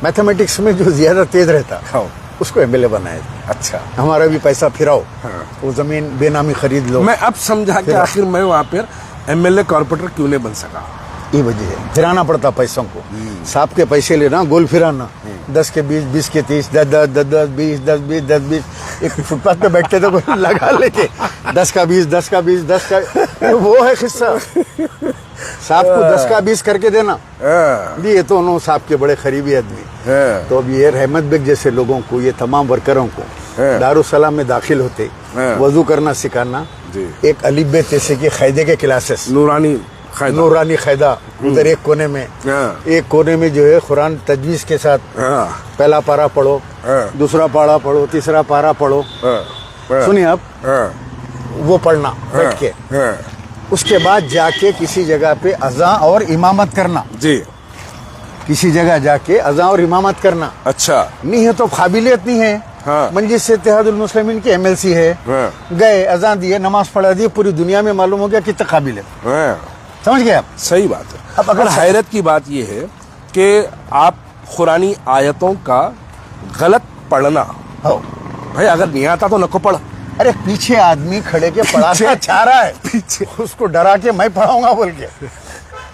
मैथमेटिक्स में जो ज्यादा तेज रहता, हाँ, उसको एमएलए बनाए। अच्छा। हमारा भी पैसा फिराओ, हाँ। वो जमीन बेनामी खरीद लो। मैं अब समझा कि आखिर मैं वहां पर एमएलए कॉर्पोरेटर क्यों नहीं बन सका। ये वजह है, फिराना पड़ता पैसों को, सांप के पैसे लेना, गोल फिराना, 10 के 20, 20 के 30, 10 10 10 10 20 10 20 10 20। एक फुटपाथ पे बैठते तो कोई लगा लेके 10 का 20 10 का 20 10 का, तो वो है किस्सा। सांप को 10 का 20 करके देना, जी ये तो उन्होंने सांप के बड़े करीबी आदमी। तो अब ये रहमत बेग जैसे लोगों को, ये तमाम वर्करों को दारुसलाम में दाखिल होते वजू करना सिखाना, एक अलीबे तैसे के क़ायदे के क्लासेस, नूरानी क़ायदा, उधर एक कोने में, एक कोने में जो है कुरान तजवीज़ के साथ पहला पारा पढ़ो, दूसरा पारा पढ़ो, तीसरा पारा पढ़ो, सुनिए आप, वो पढ़ना बैठ के, उसके बाद जाके किसी जगह पे अज़ां और इमामत करना, जी, किसी जगह जाके अज़ां और इमामत करना। अच्छा, नहीं है तो काबिलियत नहीं है, हाँ। मजलिस इत्तेहादुल मुस्लिमीन की एमएलसी है, हाँ। गए अज़ां दिए, नमाज पढ़ा दी, पूरी दुनिया में मालूम हो गया कितना काबिल है। समझ गए आप। सही बात है। अब अगर हैरत की बात यह है कि आप कुरानी आयतों का गलत पढ़ना, हो भाई अगर नहीं आता तो नको पढ़। अरे पीछे आदमी खड़े के पढ़ाना चाह रहा है, पीछे उसको डरा के मैं पढ़ाऊंगा बोल के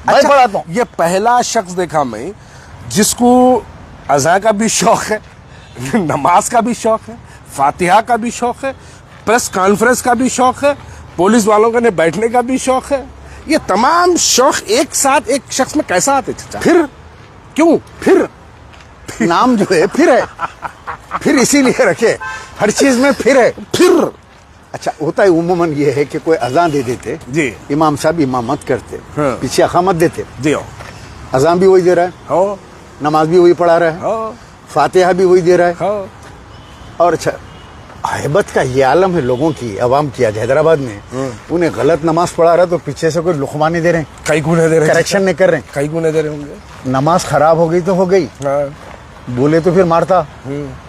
मैं पढ़ाता हूँ। ये पहला शख्स देखा मैं जिसको अज़ां का भी शौक है, नमाज का भी शौक है, फातिहा का भी शौक है, प्रेस कॉन्फ्रेंस का भी शौक है, पुलिस वालों का ने बैठने का भी शौक है। ये तमाम शौक एक साथ एक शख्स में कैसा आते चाचा? फिर क्यों? फिर नाम जो है फिर है, फिर इसीलिए रखे, हर चीज में फिर है। फिर अच्छा होता है उमूमन ये है कि कोई अजान दे देते, जी, इमाम साहब इमामत करते, हाँ। पीछे अकामत देते, जी हो, अजान भी वही दे रहा है, हो, नमाज भी वही पढ़ा रहा है, हो, फातिहा भी वही दे रहा है, हो, और अच्छा हैबत का ये आलम है लोगों की, अवाम की। आज हैदराबाद में उन्हें गलत नमाज पढ़ा रहा तो पीछे से कोई लुकमा नहीं दे रहे, कई गुने दे रहे, करेक्शन नहीं कर रहे। कई गुने दे रहे होंगे। नमाज खराब हो गई तो हो गई, हाँ। बोले तो फिर मारता,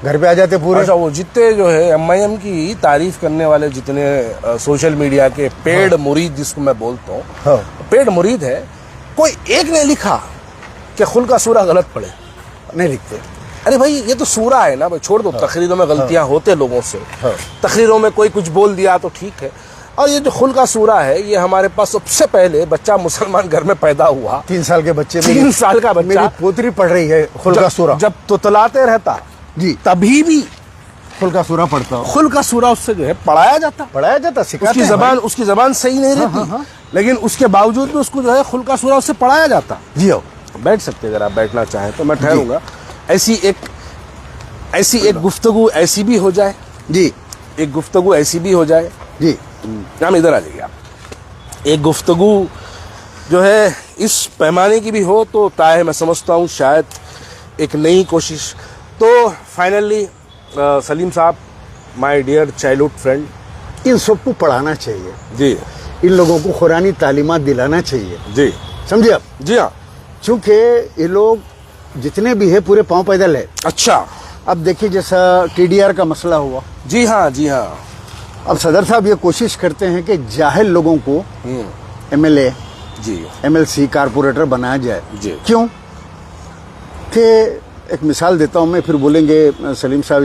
घर पे आ जाते पूरे। अच्छा, वो जितने जो है एमआईएम की तारीफ करने वाले जितने सोशल मीडिया के पेड मुरीद, जिसको मैं बोलता हूँ, हाँ। पेड मुरीद है, कोई एक ने लिखा कि खुल का सूरा गलत पढ़े, नहीं लिखते। अरे भाई ये तो सूरा है ना भाई, छोड़ दो। तकरीरों में गलतियां होते लोगों से, तकरीरों में कोई कुछ बोल दिया तो ठीक है। और ये जो खुल का सूरा है, ये हमारे पास सबसे पहले बच्चा मुसलमान घर में पैदा हुआ, 3 साल के बच्चे, 3 साल का मेरी बच्चा पोतरी पढ़ रही है खुल का सूरा, जब तुतलाते रहता जी तभी भी खुल का सूरा पढ़ता हूँ। खुल का सूरा उससे जो है पढ़ाया जाता, सिखाते हैं उसकी जबान सही नहीं रहती, लेकिन उसके बावजूद भी उसको जो है खुल का सूरा उससे पढ़ाया जाता। जी हो, बैठ सकते अगर आप बैठना चाहें तो, मैं ठहरूंगा। ऐसी एक गुफ्तगू ऐसी भी हो जाए जी, एक गुफ्तगू ऐसी भी हो जाए जी, हम इधर आ जाइए आप। एक गुफ्तगू जो है इस पैमाने की भी हो तो ताए मैं समझता हूँ शायद एक नई कोशिश। तो फाइनली सलीम साहब, माय डियर चाइल्डहुड फ्रेंड, इन सबको पढ़ाना चाहिए जी, इन लोगों को कुरानी तालीमात दिलाना चाहिए जी, समझे आप। जी हाँ, चूंकि ये लोग जितने भी है पूरे पांव पैदल है। अच्छा, अब देखिए जैसा TDR का मसला हुआ, जी हाँ, जी हाँ, अब सदर साहब ये कोशिश करते हैं कि जाहिल लोगों को MLA, जी, MLC, कारपोरेटर बनाया जाए। जी। क्यों कि एक मिसाल देता हूँ मैं, फिर बोलेंगे सलीम साहब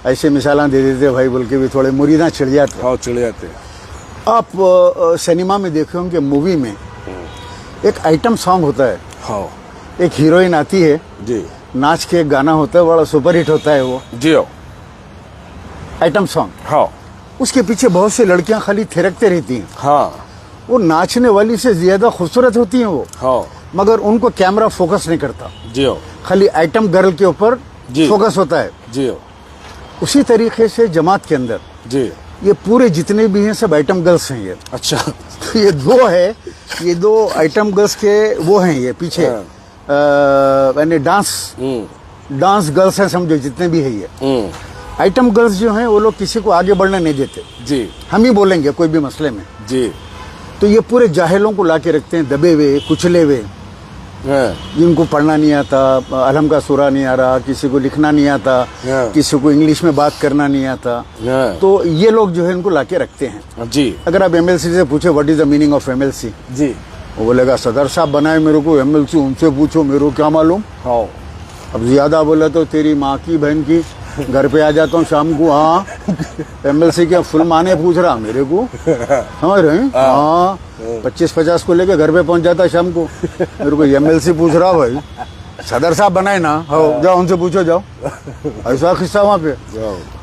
ऐसे मिसालां दे देते भाई बोल के भी थोड़े मुरीदा चिढ़ जाते। हाँ, चिढ़ जाते। आप सिनेमा में देखे होंगे, मूवी में एक आइटम सॉन्ग होता है, हाँ एक हीरोइन आती है, जी, नाच के एक गाना होता है, बड़ा सुपरहिट होता है वो जी हो, आइटम सॉन्ग। हाँ उसके पीछे बहुत सी लड़कियां खाली थिरकते रहती हैं, हाँ, वो नाचने वाली से ज्यादा खूबसूरत होती हैं वो, हाँ, मगर उनको कैमरा फोकस नहीं करता, जी हो, खाली आइटम गर्ल के ऊपर जी। फोकस होता है। जी हो, उसी तरीके से जमात के अंदर जी, ये पूरे जितने भी हैं सब आइटम गर्ल्स हैं ये। अच्छा, तो ये दो है, ये 2 आइटम गर्ल्स के वो हैं ये पीछे, यानी डांस गर्ल्स हैं समझो, जितने भी है ये आइटम गर्ल्स जो हैं वो लोग किसी को आगे बढ़ने नहीं देते। जी, हम ही बोलेंगे कोई भी मसले में, जी, तो ये पूरे जाहिलों को लाके रखते हैं, दबे हुए, कुचले हुए, हाँ, जिनको पढ़ना नहीं आता, अलहम का सूरा नहीं आ रहा, किसी को लिखना नहीं आता, हाँ। किसी को इंग्लिश में बात करना नहीं आता, हाँ। तो ये लोग जो है इनको लाके रखते हैं। जी, अगर आप MLC से पूछे what is the meaning of MLC, जी, वो बोलेगा सदर साहब बनाए मेरे को MLC, उनसे पूछो मेरे को क्या मालूम। हाँ, अब ज्यादा बोला तो तेरी माँ की बहन की, घर पे आ जाता हूँ शाम को, हाँ MLC के फुल माने पूछ रहा मेरे को, समझ रहे हैं, हाँ 25-50 को लेके घर पे पहुंच जाता शाम को, मेरे को MLC पूछ रहा भाई, सदर साहब बनाए ना, हाँ जाओ उनसे पूछो जाओ, ऐसा किस्सा वहाँ पे।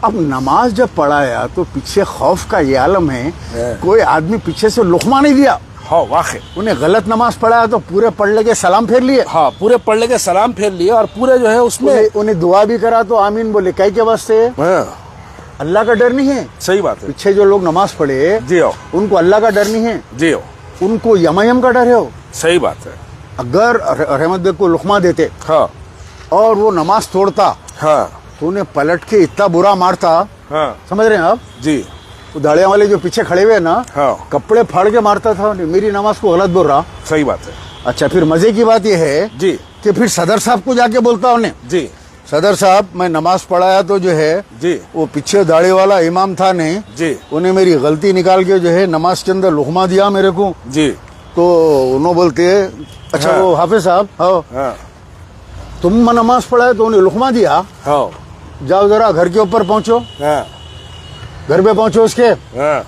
अब नमाज जब पढ़ाया तो पीछे खौफ का ये आलम है, कोई आदमी पीछे से लुकमा नहीं दिया, हाँ, वाकई उन्हें गलत नमाज पढ़ाया तो पूरे पढ़ लेके सलाम फेर लिए, हाँ, पूरे पढ़ लेके सलाम फेर लिए और पूरे जो है उसमें उन्हें दुआ भी करा तो आमीन बोले, कई के वास्ते हाँ, अल्लाह का डर नहीं है। सही बात है, पीछे जो लोग नमाज पढ़े जी हो, उनको अल्लाह का डर नहीं है, जी हो, उनको यमयम का डर है। सही बात है, अगर रहमत बेग को लुकमा देते हाँ, और वो नमाज तोड़ता हाँ, तो उन्हें पलट के इतना बुरा मारता, हाँ, समझ रहे हैं आप। जी, वो दाढ़िया वाले जो पीछे खड़े हुए ना, हाँ, कपड़े फाड़ के मारता था, मेरी नमाज को गलत बोल रहा। सही बात है, अच्छा, फिर मजे की बात यह है जी, कि फिर सदर साहब को जाके बोलता उन्हें, जी, सदर साहब मैं नमाज पढ़ाया तो जो है जी, वो पीछे दाढ़ी वाला इमाम था नहीं, जी, उन्हें मेरी गलती निकाल के जो है नमाज के अंदर लुकमा दिया मेरे को, जी, तो उन्होंने बोलते अच्छा हाँ। वो हाफिज साहब, हाँ हाँ, तुम नमाज पढ़ाए तो उन्हें लुकमा दिया, हाँ, जाओ जरा घर के ऊपर पहुंचो, हाँ, घर पे पहुंचो उसके, हाँ,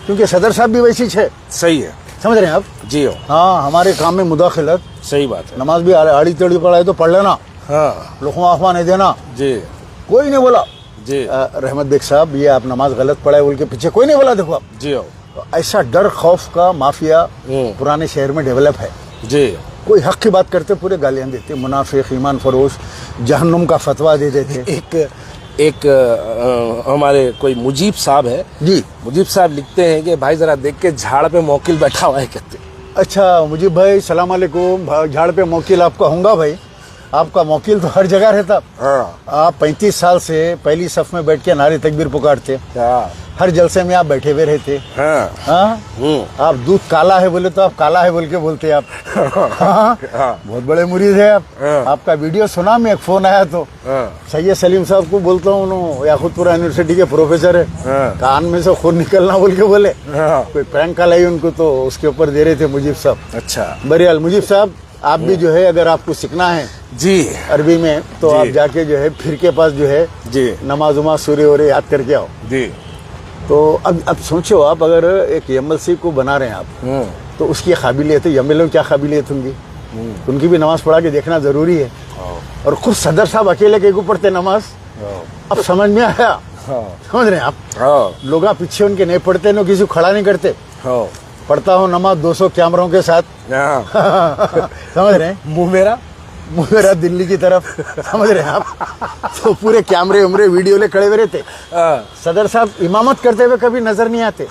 क्योंकि सदर साहब भी वैसी है, सही है, समझ रहे हैं आप। जी हो, हाँ, हमारे काम में मुदाखिलत, सही बात है, नमाज भी आड़ी टेढ़ी पढ़ाए तो पढ़ लेना, हाँ, लुकमा अफवा नहीं देना, जी, कोई नहीं बोला। जी, रहमत बेग साहब ये आप नमाज गलत पढ़ाए बोल के पीछे कोई नहीं बोला, देखो आप। जी हो, तो ऐसा डर खौफ का माफिया पुराने शहर में डेवलप है। जी, कोई हक की बात करते पूरे गालियां देते, मुनाफिक, ईमान फरोश, जहन्नुम का फतवा दे देते। एक हमारे कोई मुजीब साहब है जी, मुजीब साहब लिखते हैं कि भाई जरा देख के झाड़ पे मौकिल बैठा हुआ है कहते। अच्छा मुजीब भाई सलाम अलैकुम, झाड़ पे मौकिल आपका होगा भाई, आपका मौकिल तो हर जगह रहता। हाँ आप 35 साल से पहली सफ में बैठ के नारे तकबीर पुकारते, हाँ हर जलसे में आप बैठे हुए रहते। हाँ हाँ आप दूध काला है बोले तो आप काला है बोल के बोलते आप। हाँ बहुत बड़े मुरीद है आप। हाँ। आपका वीडियो सुना, में एक फोन आया तो हाँ सैयद सलीम साहब को बोलता हूँ, उन्होंने याकूतपुरा यूनिवर्सिटी के प्रोफेसर है, हाँ। कान में से खून निकलना बोल के बोले। हाँ। कोई प्रैंक कॉल आई उनको तो उसके ऊपर दे रहे थे मुजीब साहब। अच्छा बरियाल मुजीब साहब, आप भी जो है अगर आपको सीखना है जी अरबी में तो जी। आप जाके जो है फिर के पास जो है जी नमाज उमाज सूर्य और याद करके आओ। जी तो अब सोचो, आप अगर एक एमएलसी को बना रहे हैं आप, तो उसकी काबिलियत है, एमएलए की क्या काबिलियत होंगी, उनकी भी नमाज पढ़ा के देखना जरूरी है। और खुद सदर साहब अकेले के को पढ़ते नमाज, अब समझ में आया। समझ रहे हैं आप, हाँ लोग पीछे उनके नहीं पढ़ते, नो किसी को खड़ा नहीं करते। हाँ पढ़ता हूँ नमाज 200 कैमरों के साथ। हाँ। समझ रहे हैं, मुंह मेरा दिल्ली की तरफ। समझ रहे हैं आप, तो पूरे कैमरे उमरे वीडियो ले खड़े हुए रहते। हाँ सदर साहब इमामत करते हुए कभी नजर नहीं आते।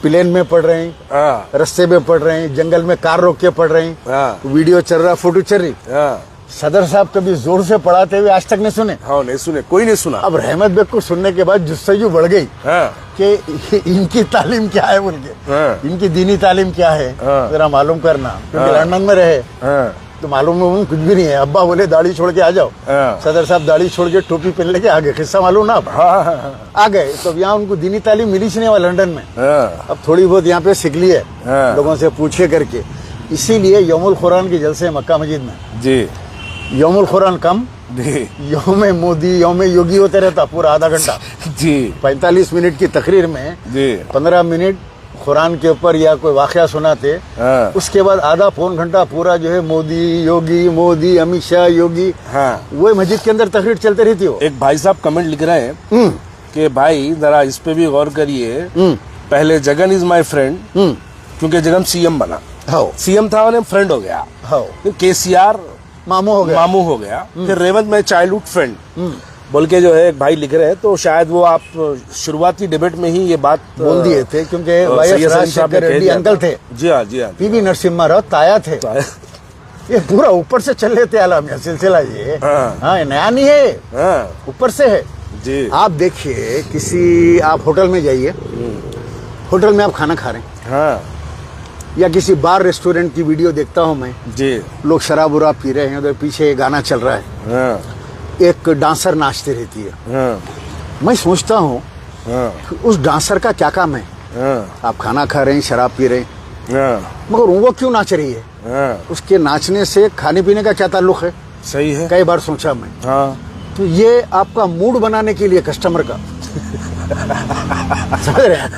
प्लेन में पढ़ रहे हैं, हाँ रस्ते में पढ़ रहे हैं, जंगल में कार रोक के पढ़ रहे हैं, हाँ वीडियो चल रहा, फोटो चल रही। हाँ सदर साहब कभी जोर से पढ़ाते हुए आज तक नहीं सुने। हाँ नहीं सुने, कोई नहीं सुना। अब रहमत बेग को सुनने के बाद जुस्सजू बढ़ गई हाँ कि इनकी तालीम क्या है बोल के, हाँ। इनकी दीनी तालीम क्या है, हाँ। जरा मालूम करना। क्योंकि हाँ। लंदन में रहे हाँ तो मालूम है कुछ भी नहीं है। अब्बा बोले दाढ़ी छोड़ के आ जाओ, हाँ। सदर साहब दाढ़ी छोड़ के टोपी पहन लेके आ गए। किस्सा मालूम ना अब? आ गए तो अब यहाँ उनको दीनी तालीम मिली नहीं हुआ लंदन में। हाँ अब थोड़ी बहुत यहाँ पे सीख ली है, हाँ। लोगों से पूछे करके। इसीलिए यौमुल कुरान की जलसे मक्का मस्जिद में जी यौमुल कुरान कम, जी यौम मोदी यौम योगी होते रहता पूरा आधा घंटा। जी 45 मिनट की तकरीर में जी 15 मिनट कुरान के ऊपर या कोई वाकया सुनाते। हाँ। उसके बाद आधा पौन घंटा पूरा जो है मोदी अमित शाह योगी, हाँ। वो मस्जिद के अंदर तकरीर चलते रहती हो। एक भाई साहब कमेंट लिख रहे हैं कि भाई जरा इस पे भी गौर करिए, पहले जगन इज माय फ्रेंड, क्योंकि जगन सीएम बना, हाँ सीएम था उन्हें फ्रेंड हो गया, हाँ फिर केसीआर मामू हो गया, मामू हो गया, फिर रेवंत में चाइल्डहुड फ्रेंड बोल के जो है एक भाई लिख रहे हैं। तो शायद वो आप शुरुआती डिबेट में ही ये बात बोल दिए थे, क्योंकि Y S Rajasekhara Reddy uncle थे, जी हाँ जी हाँ पीवी नरसिम्हा राव ताया थे। ये पूरा ऊपर से चल रहे थे आलमिया सिलसिला ये। हाँ। हाँ नया नहीं है, हाँ ऊपर से है जी। आप देखिए, किसी आप होटल में जाइए, होटल में आप खाना खा रहे हैं, हाँ या किसी बार रेस्टोरेंट की वीडियो देखता हूँ मैं, जी लोग शराब उराब पी रहे हैं, उधर पीछे गाना चल रहा है, हाँ एक डांसर नाचती रहती है। हाँ मैं सोचता हूँ हाँ कि उस डांसर का क्या काम है? हाँ आप खाना खा रहे हैं, शराब पी रहे हैं, हाँ मगर वो क्यों नाच रही है? हाँ उसके नाचने से खाने पीने का क्या ताल्लुक है? सही है। कई बार सोचा मैं। हाँ तो ये आपका मूड बनाने के लिए कस्टमर का समझ रहे हैं,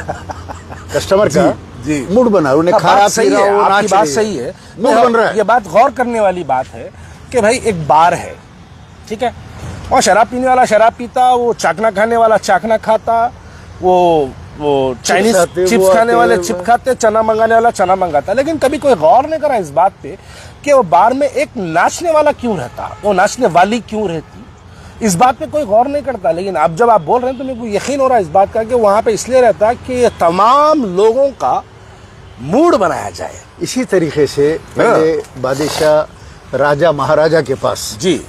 कस्टमर का जी। मूड बना, उन्हें हाँ, खा बात सही है, वो आपकी नाच बात रही सही है, मूड बन रहा है। ये बात गौर करने वाली बात है कि भाई एक बार है, ठीक है, और शराब पीने वाला शराब पीता, वो चाकना खाने वाला चाकना खाता, वो चाइनीज आते, चिप्स वो खाने आते, वाले चिप खाते, चना मंगाने वाला चना मंगाता। लेकिन कभी कोई गौर नहीं करा इस बात पे कि वो बार में एक नाचने वाला क्यों रहता, वो नाचने वाली क्यों रहती, इस बात पे कोई गौर नहीं करता। लेकिन अब जब आप बोल रहे हैं तो मेरे को यकीन हो रहा है इस बात का कि वहां पे इसलिए रहता है कि तमाम लोगों का मूड बनाया जाए। इसी तरीके से पहले बादशाह राजा महाराजा के पास जी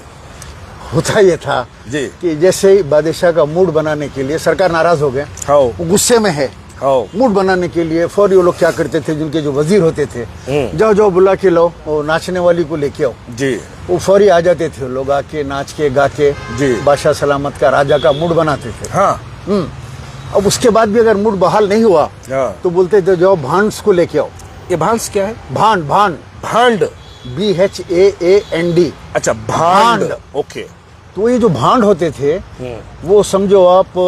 होता ये था जी कि जैसे ही बादशाह का मूड बनाने के लिए, सरकार नाराज हो गए, हाँ वो गुस्से में है, हाँ मूड बनाने के लिए फौरी वो लोग क्या करते थे, जिनके जो वजीर होते थे, जाओ जाओ बुला के लो, वो नाचने वाली को लेके आओ। जी वो फौरी आ जाते थे, लोग आके नाच के गा के जी बादशाह सलामत का राजा का मूड बनाते थे। हाँ अब उसके बाद भी अगर मूड बहाल नहीं हुआ हाँ। तो बोलते थे जाओ भांड्स को लेके आओ। ये भांस क्या है? भांड भांड भांड, BHAAND। अच्छा भांड, ओके। तो ये जो भांड होते थे वो समझो आप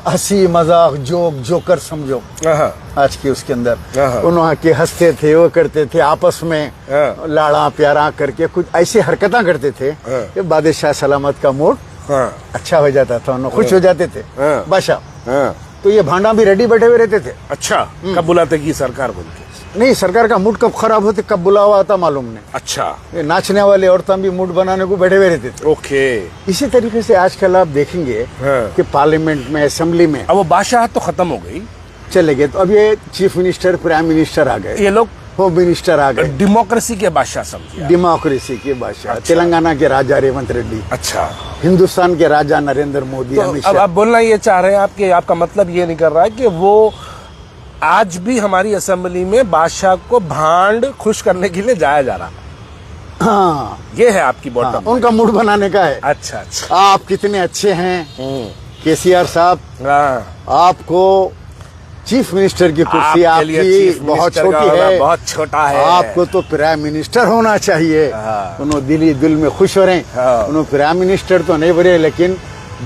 हंसी मजाक जोकर समझो हाँ आज के उसके अंदर। हाँ। उन्होंने के हंसते थे, वो करते थे आपस में हाँ। लाड़ा प्यारा करके कुछ ऐसी हरकतें करते थे हाँ। कि बादशाह सलामत का मूड हाँ अच्छा हो जाता था, उन्हें खुश हो जाते थे हाँ। बादशाह। हाँ। तो ये भांडा भी रेडी बैठे हुए रहते थे। अच्छा, कब बुलाते की सरकार बोल के? नहीं, सरकार का मूड कब खराब होते, कब बुलावा आता मालूम नहीं। अच्छा, ये नाचने वाले औरतें भी मूड बनाने को बैठे हुए रहते थे। ओके। इसी तरीके से आजकल आप देखेंगे हाँ। कि पार्लियामेंट में, असेंबली में अब वो बादशाह तो खत्म हो गई, चले गए, तो अब ये चीफ मिनिस्टर प्राइम मिनिस्टर आ गए। ये लोग होम मिनिस्टर आ गए, डेमोक्रेसी के बादशाह समझिए। डेमोक्रेसी के बादशाह। अच्छा। तेलंगाना के राजा रेवंत रेड्डी, अच्छा, हिंदुस्तान के राजा नरेंद्र मोदी, तो अमित अब शाह। आप बोलना ये चाह रहे हैं आपके, आपका मतलब ये नहीं कर रहा है कि वो आज भी हमारी असेंबली में बादशाह को भांड खुश करने के लिए जाया जा रहा है, हाँ, ये है आपकी बॉटम। उनका मूड बनाने का है। अच्छा अच्छा। आप कितने अच्छे हैं केसीआर साहब, हाँ, आपको चीफ मिनिस्टर की कुर्सी आपके लिए आपकी चीफ बहुत मिनिस्टर छोटी का होना है, बहुत छोटा है। आपको तो प्राइम मिनिस्टर होना चाहिए। हाँ। उन्होंने दिल में खुश हो रहे हैं। हाँ। उन्होंने प्राइम मिनिस्टर तो नहीं बने, लेकिन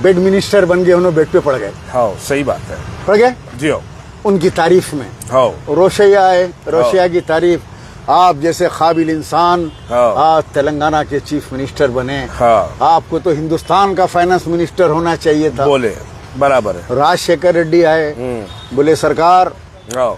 बेड मिनिस्टर बन गए, उन्होंने बेड पे पड़ गए, हाँ सही बात है। पड़ गए जी हो, उनकी तारीफ में। हाँ रोशैया है, रोशैया की तारीफ। आप जैसे काबिल इंसान हाँ। आज तेलंगाना के चीफ मिनिस्टर बने। हाँ। आपको तो हिंदुस्तान का फाइनेंस मिनिस्टर होना चाहिए था। बोले बराबर है। राजशेखर रेड्डी आए, बोले सरकार हाँ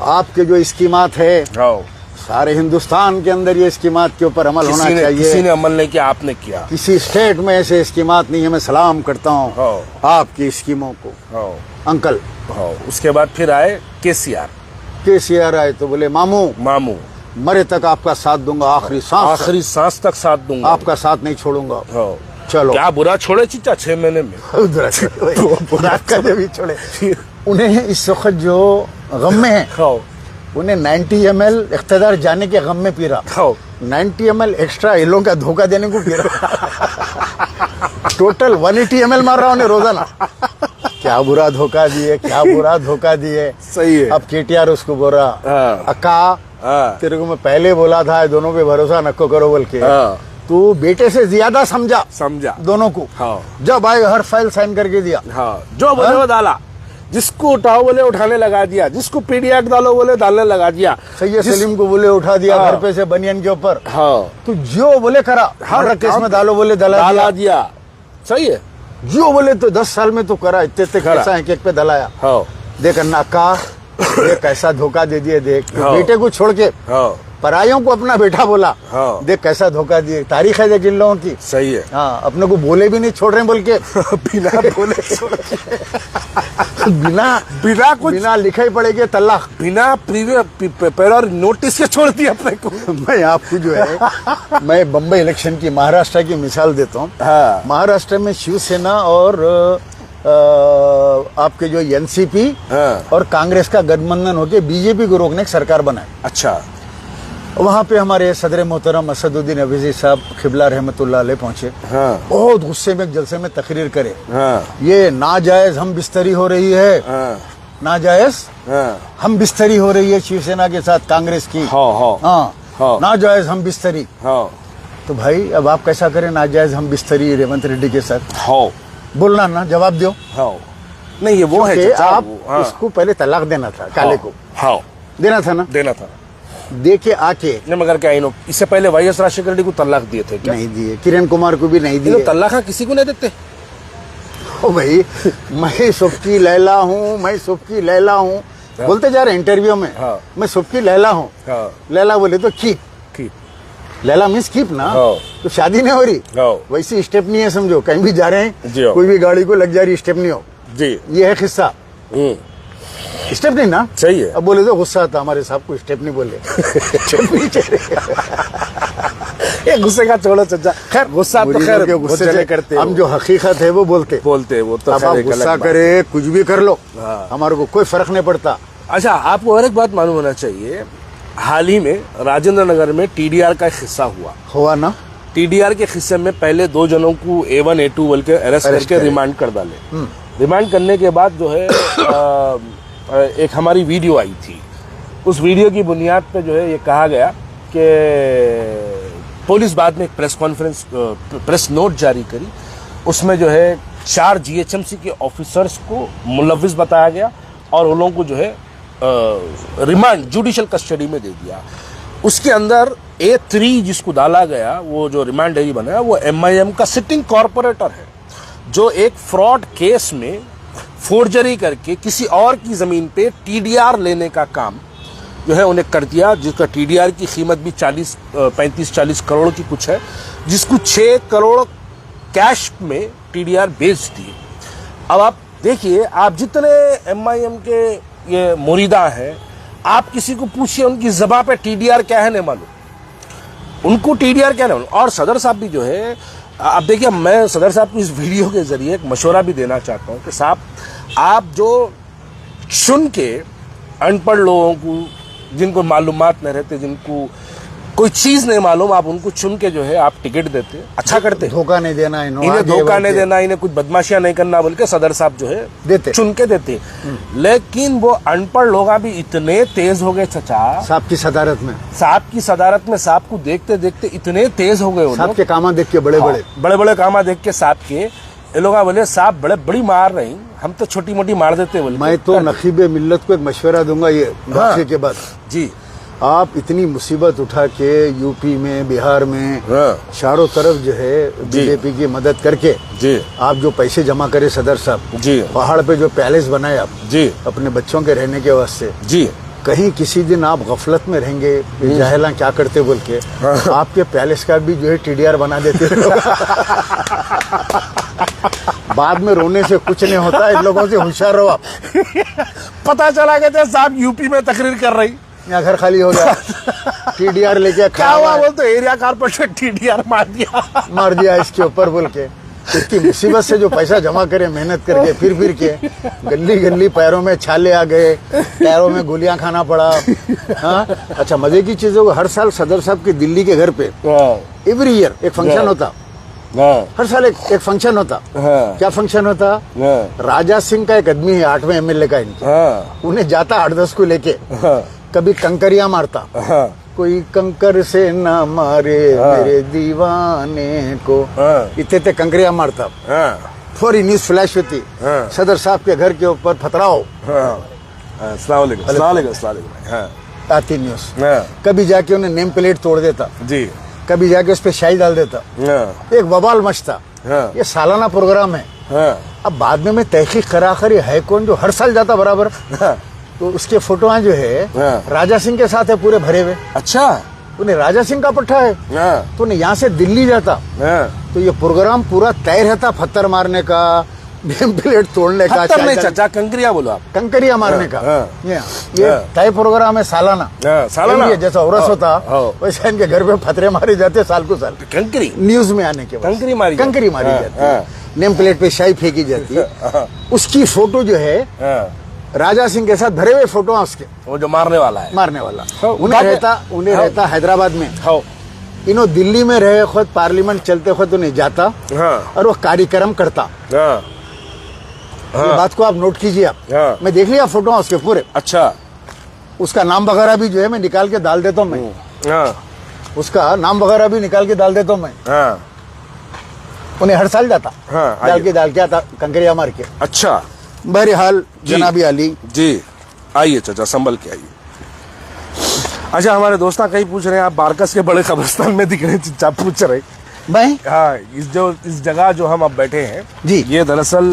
आपके जो स्कीमात है हाँ, सारे हिंदुस्तान के अंदर ये स्कीमात के ऊपर अमल होना किसी ने चाहिए। अमल नहीं किया, आपने किया। किसी स्टेट में ऐसे स्कीमात नहीं है। मैं सलाम करता हूँ हाँ। आपकी स्कीमों को हाँ अंकल। हाँ, उसके बाद फिर आए केसीआर, केसीआर आए तो बोले मामू मामू, मरे तक आपका साथ दूंगा, आखिरी सांस आखिरी सांस तक साथ दूंगा, आपका साथ नहीं छोड़ूंगा। हाँ। चलो क्या बुरा छोड़े चीचा 6 महीने में। बुरा कदे भी छोड़े। उन्हें इस वक्त जो गम में है, हाँ उन्हें 90 ml इख्तिदार जाने के गम में पी रहा, हाँ 90 ml एक्स्ट्रा एलों का धोखा देने को पी रहा। टोटल 180 ml मार रहा उन्हें रोजाना। क्या बुरा धोखा दिए, क्या बुरा धोखा दिए। सही है। अब केटीआर उसको बोल रहा, हाँ। अक्का हाँ तेरे को मैं पहले बोला था दोनों पे भरोसा नको करो बोल के। हाँ। तू बेटे से ज्यादा समझा दोनों को। हाँ। जब आए हर फाइल साइन करके दिया। हाँ, जो बोले वो डाला, जिसको उठाओ बोले उठाने लगा दिया, जिसको पीडीएफ डालो बोले डालने लगा दिया। सैयद सलीम को बोले उठा दिया हाँ। घर पे से बनियान के ऊपर। हाँ, तू जो बोले करा, हर केस में डालो बोले डाला दिया। सही है। जो बोले तो 10 साल में तो करा, इतने करा। कैसा एक पे दलाया। हाँ देख अन्ना का देख कैसा धोखा दे दिए। देख हाँ। बेटे को छोड़ के हाँ परायों को अपना बेटा बोला। हाँ। देख कैसा धोखा दिए। तारीख है देख इन लोगों की। सही है। हाँ, अपने को बोले भी नहीं छोड़ रहे बोल के। बिना बोले बिना कुछ बिना लिखा ही पड़ेगी तलाक। बिना पेपर नोटिस के छोड़ दिया अपने को। मैं आपको जो है मैं बम्बई इलेक्शन की महाराष्ट्र की मिसाल देता हूँ। हाँ। महाराष्ट्र में शिवसेना और आपके जो एनसीपी हाँ। और कांग्रेस का गठबंधन होकर बीजेपी को रोकने की सरकार बनाए। अच्छा। वहाँ पे हमारे सदर मोहतरम असदुद्दीन अवीजी साहब खिबला रहमतुल्लाह अलैह पहुंचे। हाँ। बहुत गुस्से में जलसे में तकरीर करे। हाँ। ये नाजायज हम बिस्तरी हो रही है। हाँ। नाजायज हाँ। हम बिस्तरी हो रही है शिवसेना के साथ कांग्रेस की। हाँ हाँ हाँ, हाँ। नाजायज हम बिस्तरी। हाँ। तो भाई अब आप कैसा करें नाजायज हम बिस्तरी रेवंत रेड्डी के साथ? हाँ। बोलना ना, जवाब दो। हाँ। नहीं ये वो है कि चाचा, आप वो, हाँ। उसको पहले तलाक देना था, काले को हाँ देना था ना। देना था। दे के आके नहीं मगर क्या इन्हों इससे पहले वाईएस राजशेखर रेड्डी को तलाक दिए थे क्या? नहीं दिए, किरण कुमार को भी नहीं ये दिए। लोग तलाक किसी को नहीं देते। ओ भाई मैं सबकी लैला हूँ, मैं सबकी लैला हूँ बोलते जा रहे इंटरव्यू में। हाँ। मैं सबकी लैला हूँ। हाँ। लैला बोले तो कीप, की लैला मीन्स कीप ना। हाँ। तो शादी नहीं हो रही, हाँ। वैसी स्टेप नहीं है समझो। कहीं भी जा रहे जी हैं हाँ। कोई भी गाड़ी को लग जा रही स्टेप नहीं हो। जी। ये है किस्सा। स्टेप नहीं ना। सही है। अब बोले तो गुस्सा आता हमारे साहब को, स्टेप नहीं बोले। ये गुस्से का छोड़ो चचा, खैर गुस्सा तो खैर के गुस्से चले से करते हम जो हकीकत है वो बोलते वो तो अब खैर आप एक अलग गुस्सा बात। करे कुछ भी कर लो, हाँ। हमारे को कोई फर्क नहीं पड़ता। अच्छा, आपको और एक बात मालूम होना चाहिए, हाल ही में राजेंद्र नगर में टीडीआर का एक हिस्सा हुआ ना। टीडीआर के हिस्से में पहले 2 जनों को A1 A2 बोल के अरेस्ट करके रिमांड कर डाले। रिमांड करने के बाद जो है एक हमारी वीडियो आई थी। उस वीडियो की बुनियाद पे जो है ये कहा गया कि पुलिस बाद में एक प्रेस नोट जारी करी। उसमें जो है 4 GHMC के ऑफिसर्स को मुलविस बताया गया और उन लोगों को जो है रिमांड जुडिशियल कस्टडी में दे दिया। उसके अंदर A3 जिसको डाला गया, वो जो रिमांड डायरी बनाया, वो MIM का सिटिंग कॉर्पोरेटर है, जो एक फ्रॉड केस में फोर्जरी करके किसी और की जमीन पे TDR लेने का काम जो है उन्हें कर दिया, जिसका TDR की कीमत भी 35-40 करोड़ की कुछ है, जिसको 6 करोड़ कैश में TDR बेच दिए। अब आप देखिए, आप जितने MIM के ये मुरीदा हैं, आप किसी को पूछिए उनकी ज़बान पे टीडीआर क्या है नहीं मालूम, उनको टीडीआर क्या नहीं मालूम। और सदर साहब भी जो है, अब देखिए मैं सदर साहब को इस वीडियो के जरिए एक मशवरा भी देना चाहता हूँ कि साहब आप जो सुन के अनपढ़ लोगों को, जिनको मालूमात नहीं रहते, जिनको कोई चीज नहीं मालूम, आप उनको चुन के जो है आप टिकट देते, अच्छा करते। धोखा नहीं देना, इन्हें धोखा नहीं देना, इन्हें कुछ बदमाशियां नहीं करना बोल के सदर साहब जो है देते, चुन के देते। लेकिन वो अनपढ़ लोग भी इतने तेज हो गए चचा साहब की सदारत में, साहब की सदारत में, साहब को देखते देखते इतने तेज हो गए। साहब के कामा देख के बड़े बड़े कामा देख के साहब के ये लोग बोले साहब बड़ी मार नहीं, हम तो छोटी मोटी मार देते बोले। मैं तो नकीबे मिल्लत को एक मशवरा दूंगा ये वाक़े के बाद जी। आप इतनी मुसीबत उठा के यूपी में, बिहार में चारों तरफ जो है बीजेपी की मदद करके जी, आप जो पैसे जमा करे सदर साहब जी, पहाड़ पे जो पैलेस बनाए आप जी अपने बच्चों के रहने के वास्ते जी, कहीं किसी दिन आप गफलत में रहेंगे, जाहिला क्या करते बोल के आपके पैलेस का भी जो है टीडीआर बना देते बाद में रोने से कुछ नहीं होता, इन लोगों से होशियार रहो आप। पता चला गया साहब यूपी में तकरीर कर रही, यहाँ घर खाली हो गया, टीडीआर लेके क्या हुआ बोल तो एरिया कारपोरेशन टीडीआर मार दिया इसके ऊपर बोल के। इतनी मुसीबत से जो पैसा जमा करे मेहनत करके फिर के गली गली पैरों में छाले आ गए, पैरों में गोलियां खाना पड़ा। हाँ अच्छा, मजे की चीजों को हर साल सदर साहब के दिल्ली के घर पे एवरी ईयर एक फंक्शन होता, हर साल एक फंक्शन होता। क्या फंक्शन होता? राजा सिंह का एक आदमी है 8वें एमएलए का इनके, उन्हें जाता 8-10 को लेके, कभी कंकरिया मारता, कोई कंकर से ना मारे मेरे दीवाने को, इतने कंकरिया मारता। थोड़ी न्यूज फ्लैश होती, सदर साहब के घर के ऊपर फतराओ आती न्यूज। कभी जाके उन्हें नेम प्लेट तोड़ देता जी, कभी जाके उस पर शाही डाल देता, एक बवाल मचता। ये सालाना प्रोग्राम है। अब बाद में मैं तहकीक करा कर ये है कौन जो हर साल जाता बराबर, तो उसके फोटो जो है राजा सिंह के साथ है पूरे भरे हुए। अच्छा, उन्हें राजा सिंह का पट्टा है, तो उन्हें यहाँ से दिल्ली जाता तो ये प्रोग्राम पूरा तय रहता, पत्थर मारने का, नेम प्लेट तोड़ने का, चाचा कंकरिया बोलो आप, कंकरिया मारने का। ये तय प्रोग्राम है सालाना, जैसा औरस होता वैसे इनके घर पे फतरे मारे जाते साल को साल। कंकरी न्यूज में आने के बाद कंकरी मारी जाती, नेम प्लेट पे शाही फेंकी जाती। उसकी फोटो जो है राजा सिंह के साथ भरे हुए फोटो हैं उसके, वो जो मारने वाला है, उन्हें रहता हैदराबाद में, इन्हों दिल्ली में रहे खुद, पार्लियामेंट चलते खुद उन्हें जाता और वो कार्यक्रम करता। ये बात को आप नोट कीजिए आप, मैं देख लिया फोटो उसके पूरे। अच्छा, उसका नाम वगैरह भी जो है मैं निकाल के डाल देता हूँ, मैं उसका नाम वगैरह भी निकाल के डाल देता हूँ मैं। उन्हें हर साल जाता, डाल के आता कंकरिया मार के। अच्छा, बहरहाल जनाबी अली जी, आइए चाचा संभल के आइए। अच्छा, हमारे दोस्त कहीं पूछ रहे हैं आप बारकस के बड़े कब्रिस्तान में दिख रहे हैं, चाचा पूछ रहे भाई। हाँ, इस जगह जो हम अब बैठे हैं जी, ये दरअसल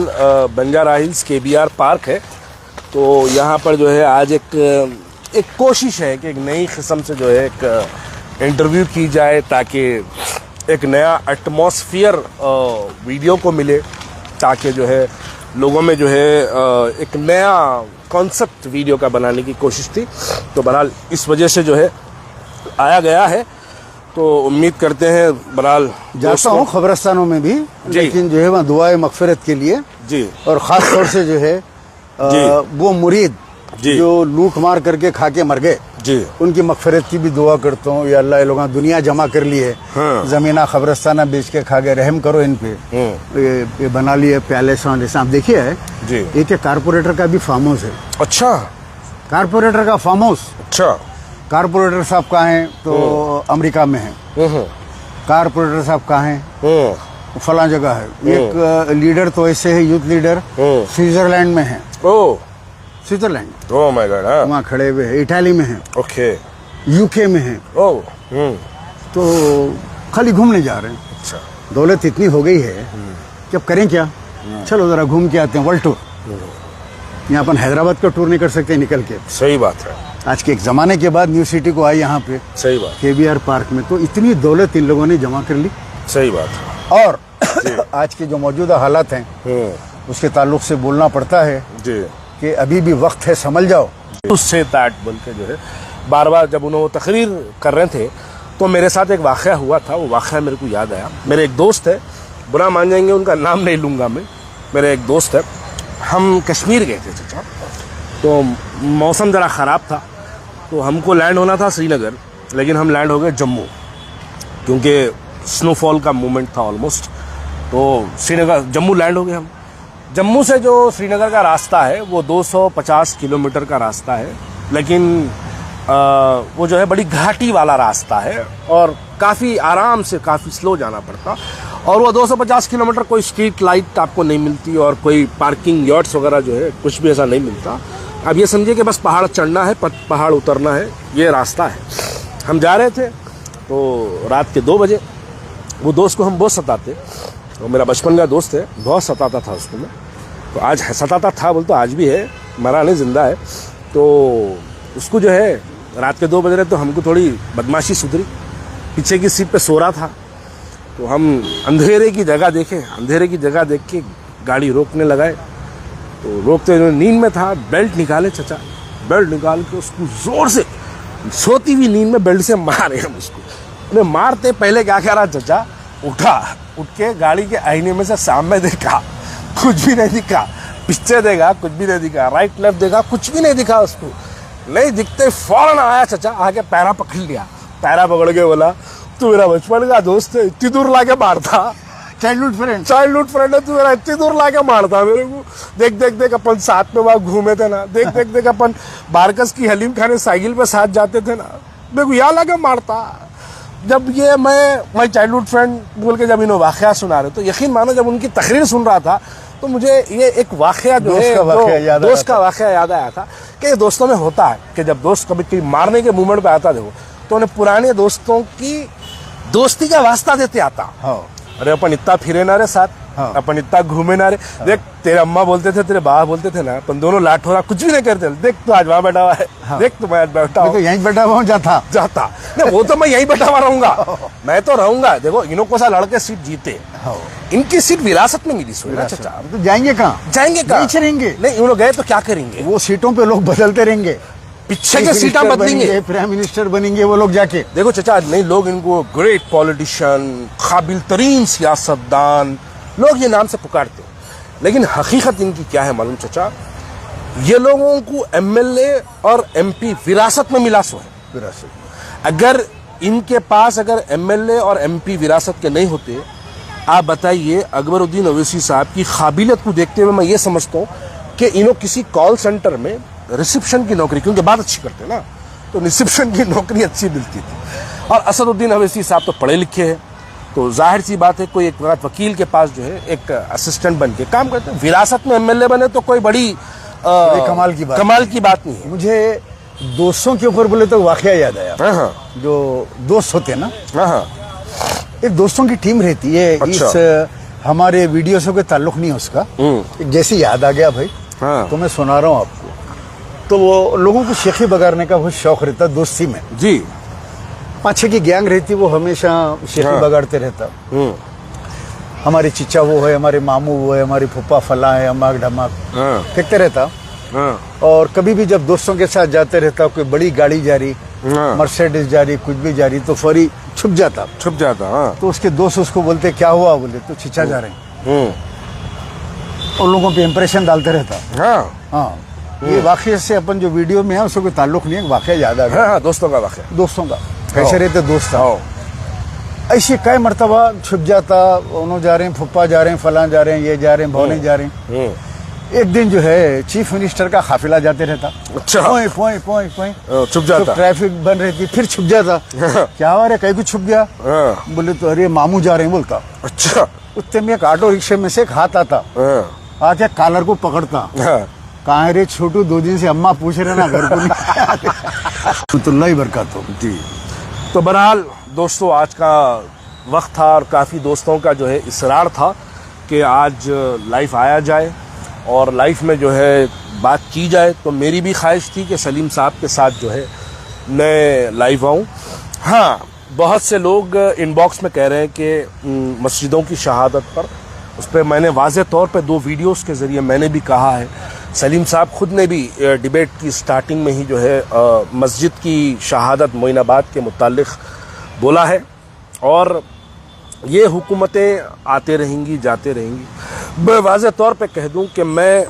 बंजारा हिल्स केबीआर पार्क है। तो यहाँ पर जो है आज एक कोशिश है कि एक नई किस्म से जो है एक इंटरव्यू की जाए, ताकि एक नया एटमॉस्फेयर वीडियो को मिले, ताकि जो है लोगों में जो है एक नया कॉन्सेप्ट वीडियो का बनाने की कोशिश थी। तो बहरहाल इस वजह से जो है आया गया है, तो उम्मीद करते हैं बहरहाल जाता हूँ खबरस्तानों में भी, लेकिन जो है वहाँ दुआए मगफिरत के लिए जी, और ख़ास तौर से जो है वो मुरीद जो लूट मार करके खा के मर गए जी, उनकी मगफिरत की भी दुआ करता हूँ। या अल्लाह, ये लोग दुनिया जमा कर लिए, जमीना खबरस्ताना बेच के खा गए, रहम करो इन पे। ये बना लिए पैलेस जैसा आप देखिए है जी, एक कारपोरेटर का भी फार्म हाउस है। अच्छा, कारपोरेटर का फार्म हाउस। अच्छा, कारपोरेटर साहब कहाँ हैं? तो अमेरिका में है। कारपोरेटर साहब कहाँ हैं? फला जगह है। एक लीडर तो ऐसे है, यूथ लीडर स्विट्जरलैंड में है। स्विट्जरलैंड, ओह माय गॉड, वहाँ खड़े हुए हैं। इटाली में है, ओके, यूके में है। तो खाली घूमने जा रहे हैं। अच्छा, दौलत इतनी हो गई है कि अब करें क्या, चलो जरा घूम के आते हैं, वर्ल्ड टूर। यहाँ अपन हैदराबाद का टूर नहीं कर सकते निकल के। सही बात है, आज के एक जमाने के बाद न्यू सिटी को आई यहाँ पे। सही बात, केबीआर पार्क में तो इतनी दौलत इन लोगों ने जमा कर ली। सही बात है। और आज के जो मौजूदा हालात हैं उसके ताल्लुक से बोलना पड़ता है जी, कि अभी भी वक्त है, संभल जाओ। उससे दैट बोल के जो है बार बार जब उन्होंने वो तकरीर कर रहे थे तो मेरे साथ एक वाक़या हुआ था। वो वाक़या मेरे को याद आया। मेरे एक दोस्त है, बुरा मान जाएंगे, उनका नाम नहीं लूँगा मैं, मेरे एक दोस्त है, हम कश्मीर गए थे चाचा। तो मौसम ज़रा ख़राब था तो हमको लैंड होना था श्रीनगर, लेकिन हम लैंड हो गए जम्मू क्योंकि स्नोफॉल का मोमेंट था ऑलमोस्ट। तो श्रीनगर जम्मू लैंड हो गए हम। जम्मू से जो श्रीनगर का रास्ता है वो 250 किलोमीटर का रास्ता है, लेकिन वो जो है बड़ी घाटी वाला रास्ता है और काफ़ी आराम से काफ़ी स्लो जाना पड़ता। और वो 250 किलोमीटर कोई स्ट्रीट लाइट आपको नहीं मिलती और कोई पार्किंग यार्ड्स वगैरह जो है कुछ भी ऐसा नहीं मिलता। अब ये समझिए कि बस पहाड़ चढ़ना है, पहाड़ उतरना है, ये रास्ता है। हम जा रहे थे तो रात के 2 बजे वो दोस्त को हम बहुत सताते, तो मेरा बचपन का दोस्त है, बहुत सताता था उसको मैं। तो आज सताता था बोल तो आज भी है, मरा नहीं, जिंदा है। तो उसको जो है रात के 2 बज रहे तो हमको थोड़ी बदमाशी सुधरी, पीछे की सीट पे सो रहा था। तो हम अंधेरे की जगह देखे, अंधेरे की जगह देख के गाड़ी रोकने लगाए। तो रोकते हुए नींद में था, बेल्ट निकाले चचा, बेल्ट निकाल के उसको ज़ोर से सोती हुई नींद में बेल्ट से मारे हम उसको। उन्हें मारते पहले क्या कह रहा चचा, उठा, उठ के गाड़ी के आईने में से सामने देखा, कुछ भी नहीं दिखा, पीछे देखा, कुछ भी नहीं दिखा, राइट लेफ्ट देखा, कुछ भी नहीं दिखा उसको। नहीं दिखते फौरन आया चचा, आके पैरा पकड़ लिया, पैरा पकड़ के बोला तू मेरा बचपन का दोस्त है, इतनी दूर लाके मारता, चाइल्डहुड फ्रेंड है तू मेरा, इतनी दूर लाके मारता मेरे को। देख देख देख अपन साथ में वहाँ घूमे थे ना, देख देख देख अपन बारकस की हलीम खाने साइकिल पे साथ जाते थे ना, मेरे को यहाँ लाके मारता। जब ये मैं चाइल्डहुड फ्रेंड बोल के जब इन्होंने वाक़या सुना रहे तो यकीन मानो जब उनकी तकरीर सुन रहा था तो मुझे ये एक वाक़या जो है दोस्त का वाक़या याद आया था कि ये दोस्तों में होता है कि जब दोस्त कभी कभी मारने के मूवमेंट पे आता देखो तो उन्हें पुराने दोस्तों की दोस्ती का वास्ता देते आता। हाँ। अरे अपन इतना फिरे ना रे साथ, हाँ। अपन इतना घूमे ना रे, हाँ। देख तेरे अम्मा बोलते थे, तेरे बाबा बोलते थे ना, अपन दोनों लाठ हो रहा कुछ भी नहीं करते, देख तू आज वहाँ बैठा हुआ है, हाँ। देख तू मैं आज बैठा हूँ, तो यहीं बैठा हुआ जाता नहीं वो तो मैं यहीं बैठा हुआ रहूंगा, मैं तो रहूंगा। देखो इन्हों को सा लड़के सीट जीते, इनकी सीट विरासत में मिली सोना चाचा। तो जाएंगे कहाँ, जाएंगे कहाँ, रहेंगे नहीं उन्होंने गए तो क्या करेंगे, वो सीटों पे लोग बदलते रहेंगे, पीछे के सीटा बदलेंगे, प्राइम मिनिस्टर बनेंगे वो लोग जाके। देखो चचा नहीं लोग इनको ग्रेट पॉलिटिशियन, काबिल तरीन सियासतदान लोग ये नाम से पुकारते हैं, लेकिन हकीकत इनकी क्या है मालूम चचा, ये लोगों को एमएलए और एमपी विरासत में मिला सो है। विरासत अगर इनके पास अगर एमएलए और एमपी विरासत के नहीं होते, आप बताइए अकबरुद्दीन ओवैसी साहब की काबिलियत को देखते हुए मैं ये समझता हूँ कि इन्हों किसी कॉल सेंटर में रिसेप्शन की नौकरी, क्योंकि बात अच्छी करते ना, तो रिसेप्शन की नौकरी अच्छी मिलती थी। और असदुद्दीन ओवैसी साहब तो पढ़े लिखे हैं, तो जाहिर सी बात है कोई एक वकील के पास जो है एक असिस्टेंट बन के काम करते हैं। विरासत में एमएलए बने तो कोई बड़ी कमाल की बात नहीं है। मुझे दोस्तों के ऊपर बोले तो वाकया याद आया। जो दोस्त होते हैं ना, एक दोस्तों की टीम रहती है। अच्छा। इस हमारे वीडियो से कोई ताल्लुक नहीं है उसका, एक जैसे याद आ गया भाई, तो मैं सुना रहा हूँ आपको। तो वो लोगों को शेखी बगाड़ने का बहुत शौक रहता दोस्ती में जी, 5-6 की गैंग रहती, वो हमेशा शेखी बगाड़ते रहता। हमारे चिचा वो है, हमारे मामू वो है, हमारी फुप्पा फला है, अमाक ढमाक फेंकते रहता। और कभी भी जब दोस्तों के साथ जाते रहता, कोई बड़ी गाड़ी जा रही, मर्सिडीज जा रही, कुछ भी जा रही, तो फौरी छुप जाता। तो उसके दोस्त उसको बोलते क्या हुआ, बोले तो चिचा जा रहे हैं। उन लोगों पे इम्प्रेशन डालते रहता। हाँ, ये वाकये से अपन जो वीडियो में है उसको कोई ताल्लुक नहीं है, वाकया याद आ गया। दोस्तों का कैसे रहते दोस्त। ऐसे कई मरतबा छुप जाता, उन्होंने जा रहे हैं, फुप्पा जा रहे हैं, फलां जा रहे हैं, ये जा रहे हैं, भौने जा रहे हैं। एक दिन जो है चीफ मिनिस्टर का काफिला जाते रहता। अच्छा। पोई छुप जाता, ट्रैफिक बन रही थी, फिर छुप जाता। क्या हुआ रे, कहीं को छुप गया? बोले तो अरे मामू जा रहे हैं बोलता। अच्छा। उतने में एक ऑटो रिक्शे में से एक हाथ आता, आके कॉलर को पकड़ता। कहाँ रे छोटू, 2 दिन से अम्मा पूछ रहे ना घर को नहीं। तो अल्लाह ही बरकत हो जी। तो बहरहाल दोस्तों आज का वक्त था और काफ़ी दोस्तों का जो है इसरार था कि आज लाइफ आया जाए और लाइफ में जो है बात की जाए। तो मेरी भी ख्वाहिश थी कि सलीम साहब के साथ जो है मैं लाइव आऊँ। हाँ, बहुत से लोग इनबॉक्स में कह रहे हैं कि मस्जिदों की शहादत पर, उस पर मैंने वाज़े तौर पे 2 वीडियोस के ज़रिए मैंने भी कहा है सलीम साहब खुद ने भी डिबेट की स्टार्टिंग में ही जो है मस्जिद की शहादत मोइनाबाद के मुतालिक बोला है, और ये हुकूमतें आते रहेंगी जाते रहेंगी। मैं वाज़ेह तौर पे कह दूं कि मैं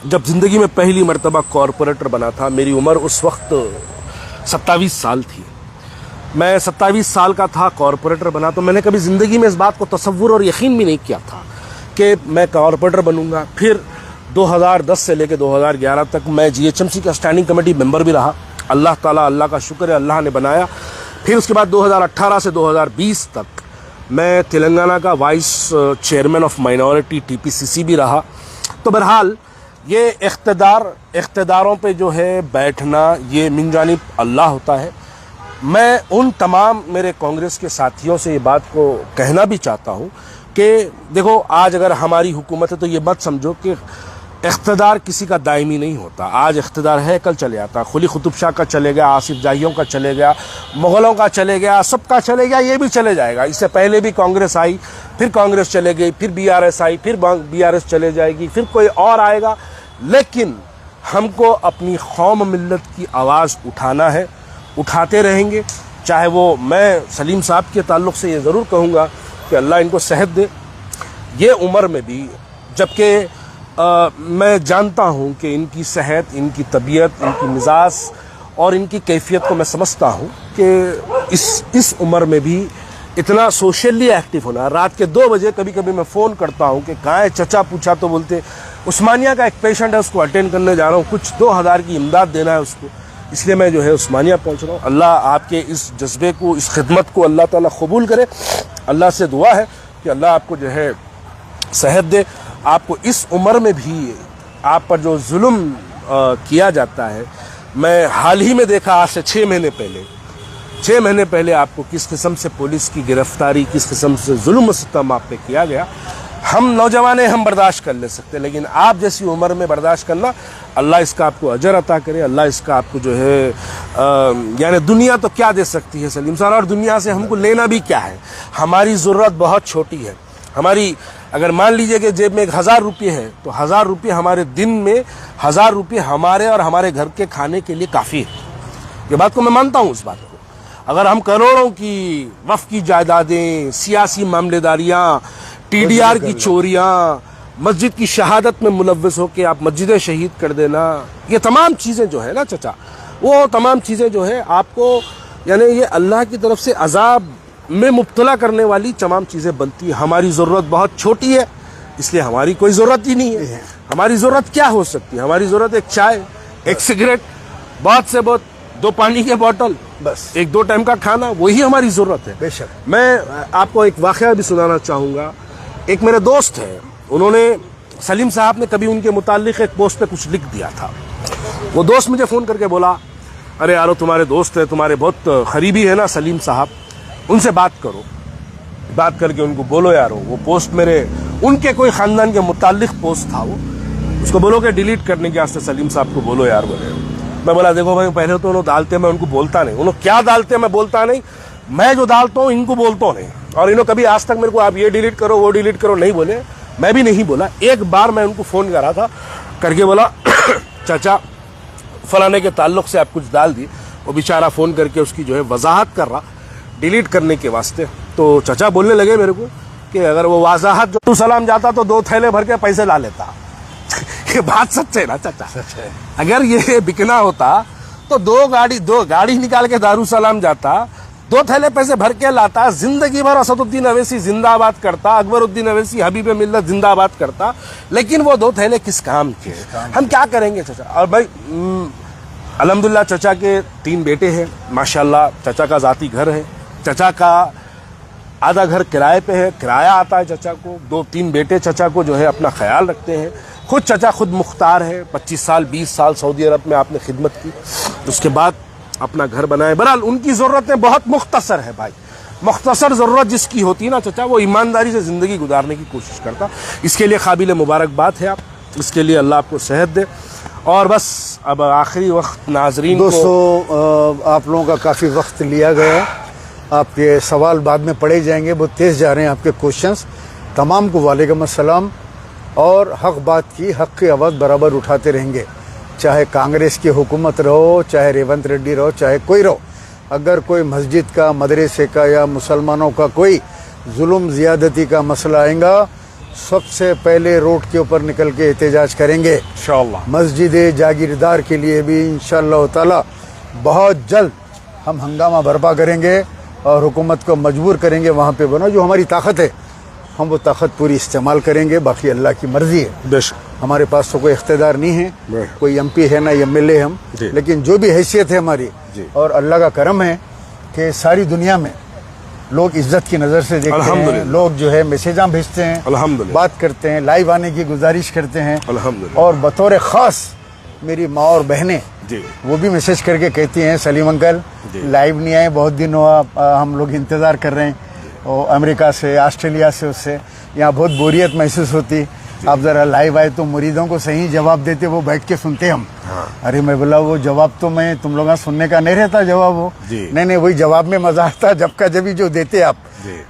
जब ज़िंदगी में पहली मरतबा कॉरपोरेटर बना था, मेरी उम्र उस वक्त 27 साल थी। मैं 27 साल का था, कॉरपोरेटर बना, तो मैंने कभी ज़िंदगी में इस बात को तसव्वुर और यकीन भी नहीं किया था कि मैं कॉरपोरेटर बनूंगा। फिर 2010 से लेकर 2011 तक मैं GHMC का स्टैंडिंग कमेटी मेंबर भी रहा। अल्लाह का शुक्र है, अल्लाह ने बनाया। फिर उसके बाद 2018 से 2020 तक मैं तेलंगाना का vice chairman of minority TPCC भी रहा। तो बहरहाल ये इख्तिदारों पे जो है बैठना, ये मिन जानिब अल्लाह होता है। मैं उन तमाम मेरे कांग्रेस के साथियों से ये बात को कहना भी चाहता हूँ कि देखो, आज अगर हमारी हुकूमत है तो ये मत समझो कि इख्तिदार किसी का दायमी नहीं होता। आज इख्तिदार है, कल चले आता। कुली कुतुब शाह का चले गया, आसिफ जाहियों का चले गया, मुग़लों का चले गया, सबका चले गया, ये भी चले जाएगा। इससे पहले भी कांग्रेस आई, फिर कांग्रेस चले गई, फिर BRS आई, फिर BRS चले जाएगी, फिर कोई और आएगा। लेकिन हमको अपनी कौम मिल्लत की आवाज़ उठाना है, उठाते रहेंगे। चाहे वो, मैं सलीम साहब के ताल्लुक़ से ये ज़रूर कहूँगा कि अल्लाह इनको सेहत दे, ये उम्र में भी, जबकि मैं जानता हूँ कि इनकी सेहत, इनकी तबीयत, इनकी मिजाज और इनकी कैफियत को मैं समझता हूँ कि इस उम्र में भी इतना सोशली एक्टिव होना। रात के 2 बजे कभी कभी मैं फ़ोन करता हूँ कि कहाँ है चचा, पूछा तो बोलते उस्मानिया का एक पेशेंट है, उसको अटेंड करने जा रहा हूँ, कुछ 2000 की इमदाद देना है उसको, इसलिए मैं जो है उस्मानिया पहुँच रहा हूँ। अल्लाह आपके इस जज्बे को, इस खिदमत को अल्लाह ताला कबूल करे। अल्लाह से दुआ है कि अल्लाह आपको जो है सेहत दे। आपको इस उम्र में भी आप पर जो जुल्म किया जाता है, मैं हाल ही में देखा, आज से 6 महीने पहले आपको किस किस्म से पुलिस की गिरफ्तारी, किस किस्म से जुल्म सितम आप पे किया गया। हम नौजवान हैं, हम बर्दाश्त कर ले सकते, लेकिन आप जैसी उम्र में बर्दाश्त करना, अल्लाह इसका आपको अजर अता करे। अल्लाह इसका आपको जो है यानी दुनिया तो क्या दे सकती है सलीम साहब, और दुनिया से हमको लेना भी क्या है। हमारी ज़रूरत बहुत छोटी है। हमारी, अगर मान लीजिए कि जेब में 1000 रुपये है, तो 1000 रुपये हमारे दिन में 1000 रुपये हमारे और हमारे घर के खाने के लिए काफ़ी है। ये बात को मैं मानता हूँ। इस बात को अगर हम करोड़ों की वफ़ की जायदादें, सियासी मामलेदारियाँ, TDR की चोरियाँ, मस्जिद की शहादत में मुलव्वस हो के आप मस्जिदें शहीद कर देना, ये तमाम चीज़ें जो है ना चचा, वो तमाम चीज़ें जो है आपको, यानी ये अल्लाह की तरफ से अजाब में मुब्तला करने वाली तमाम चीज़ें बनती है। हमारी ज़रूरत बहुत छोटी है, इसलिए हमारी कोई ज़रूरत ही नहीं है। हमारी ज़रूरत क्या हो सकती है? हमारी ज़रूरत एक चाय, एक सिगरेट, बहुत से बहुत 2 पानी के बोतल, बस 1-2 टाइम का खाना, वही हमारी ज़रूरत है। बेशक। मैं आपको एक वाक़या भी सुनाना चाहूँगा। एक मेरे दोस्त हैं, उन्होंने, सलीम साहब ने कभी उनके मुताल्लिक़ एक पोस्ट पे कुछ लिख दिया था। वो दोस्त मुझे फ़ोन करके बोला, अरे यारो तुम्हारे दोस्त है, तुम्हारे बहुत करीबी है ना सलीम साहब, उनसे बात करो, बात करके उनको बोलो यारो, वो पोस्ट मेरे, उनके कोई ख़ानदान के मुताल्लिक़ पोस्ट था, वो उसको बोलो कि डिलीट करने के वास्ते सलीम साहब को बोलो यार बोले। मैं बोला देखो भाई, पहले तो उन्होंने डालते, मैं उनको बोलता नहीं, उन्होंने क्या डालते मैं बोलता नहीं, मैं जो डालता हूँ इनको बोलता नहीं। और इन्होंने कभी आज तक मेरे को आप ये डिलीट करो, वो डिलीट करो नहीं बोले, मैं भी नहीं बोला। एक बार मैं उनको फ़ोन करा था, करके बोला चाचा फलाने के ताल्लुक़ से आप कुछ डाल दिए। वो बेचारा फ़ोन करके उसकी जो है वजाहत कर रहा डिलीट करने के वास्ते। तो चाचा बोलने लगे मेरे को कि अगर वो वजाहत जो सलाम जाता तो 2 थैले भर के पैसे ला लेता। ये बात सच है ना चाचा? सच है। अगर ये बिकना होता तो 2 गाड़ी निकाल के दारुसलाम जाता, 2 थैले पैसे भर के लाता, जिंदगी भर असदुद्दीन अवैसी जिंदाबाद करता, अकबरुद्दीन अवैसी हबीब मिल्लत जिंदाबाद करता। लेकिन वो 2 थैले किस काम के? हम क्या करेंगे चाचा? और भाई अल्हम्दुलिल्लाह चचा के 3 बेटे हैं, माशाल्लाह। चचा का ज़ाती घर है, चचा का आधा घर किराए पे है, किराया आता है चचा को। 2-3 बेटे चचा को जो है अपना ख्याल रखते हैं। खुद चचा खुद मुख्तार है, 25 साल 20 साल सऊदी अरब में आपने खिदमत की, उसके बाद अपना घर बनाए। बहरहाल उनकी ज़रूरतें बहुत मुख्तसर है भाई। मुख्तसर ज़रूरत जिसकी होती है ना चचा, वो ईमानदारी से ज़िंदगी गुजारने की कोशिश करता। इसके लिए काबिल मुबारकबाद है आप, इसके लिए अल्लाह आपको सेहत दे। और बस अब आखिरी वक्त नाजरीन दोस्तों, आप लोगों का काफ़ी वक्त लिया गया। आपके सवाल बाद में पढ़े जाएंगे, बहुत तेज़ जा रहे हैं आपके क्वेश्चंस। तमाम को वालेकुम अस्सलाम। और हक बात की हक की आवाज़ बराबर उठाते रहेंगे, चाहे कांग्रेस की हुकूमत रहो, चाहे रेवंत रेड्डी रहो, चाहे कोई रहो। अगर कोई मस्जिद का, मदरसे का या मुसलमानों का कोई जुल्म ज़ियादती का मसला आएगा, सबसे पहले रोड के ऊपर निकल के एहतजाज करेंगे इंशाअल्लाह। मस्जिद जागीरदार के लिए भी इंशाअल्लाह ताला बहुत जल्द हम हंगामा बर्पा करेंगे और हुकूमत को मजबूर करेंगे वहाँ पे बनो। जो हमारी ताकत है हम वो ताकत पूरी इस्तेमाल करेंगे, बाकी अल्लाह की मर्ज़ी है। बेशक हमारे पास तो कोई इख्तियार नहीं है, कोई MP है ना MLA हम, लेकिन जो भी हैसियत है हमारी और अल्लाह का करम है कि सारी दुनिया में लोग इज्जत की नज़र से देखते हैं, लोग जो है मैसेजां भेजते हैं, अल्हम्दुलिल्लाह, बात करते हैं, लाइव आने की गुजारिश करते हैं, अल्हम्दुलिल्लाह। और बतौर ख़ास मेरी माँ और बहनें जी वो भी मैसेज करके कहती हैं सलीम अंकल लाइव नहीं आए, बहुत दिन हुआ, हम लोग इंतज़ार कर रहे हैं, और अमेरिका से, ऑस्ट्रेलिया से, उससे यहाँ बहुत बोरियत महसूस होती, आप ज़रा लाइव आए तो मुरीदों को सही जवाब देते, वो बैठ के सुनते हम। अरे मैं बोला वो जवाब तो मैं तुम लोग सुनने का नहीं रहता जवाब, वो नहीं वही जवाब में मज़ा आता, जब का जब जो देते आप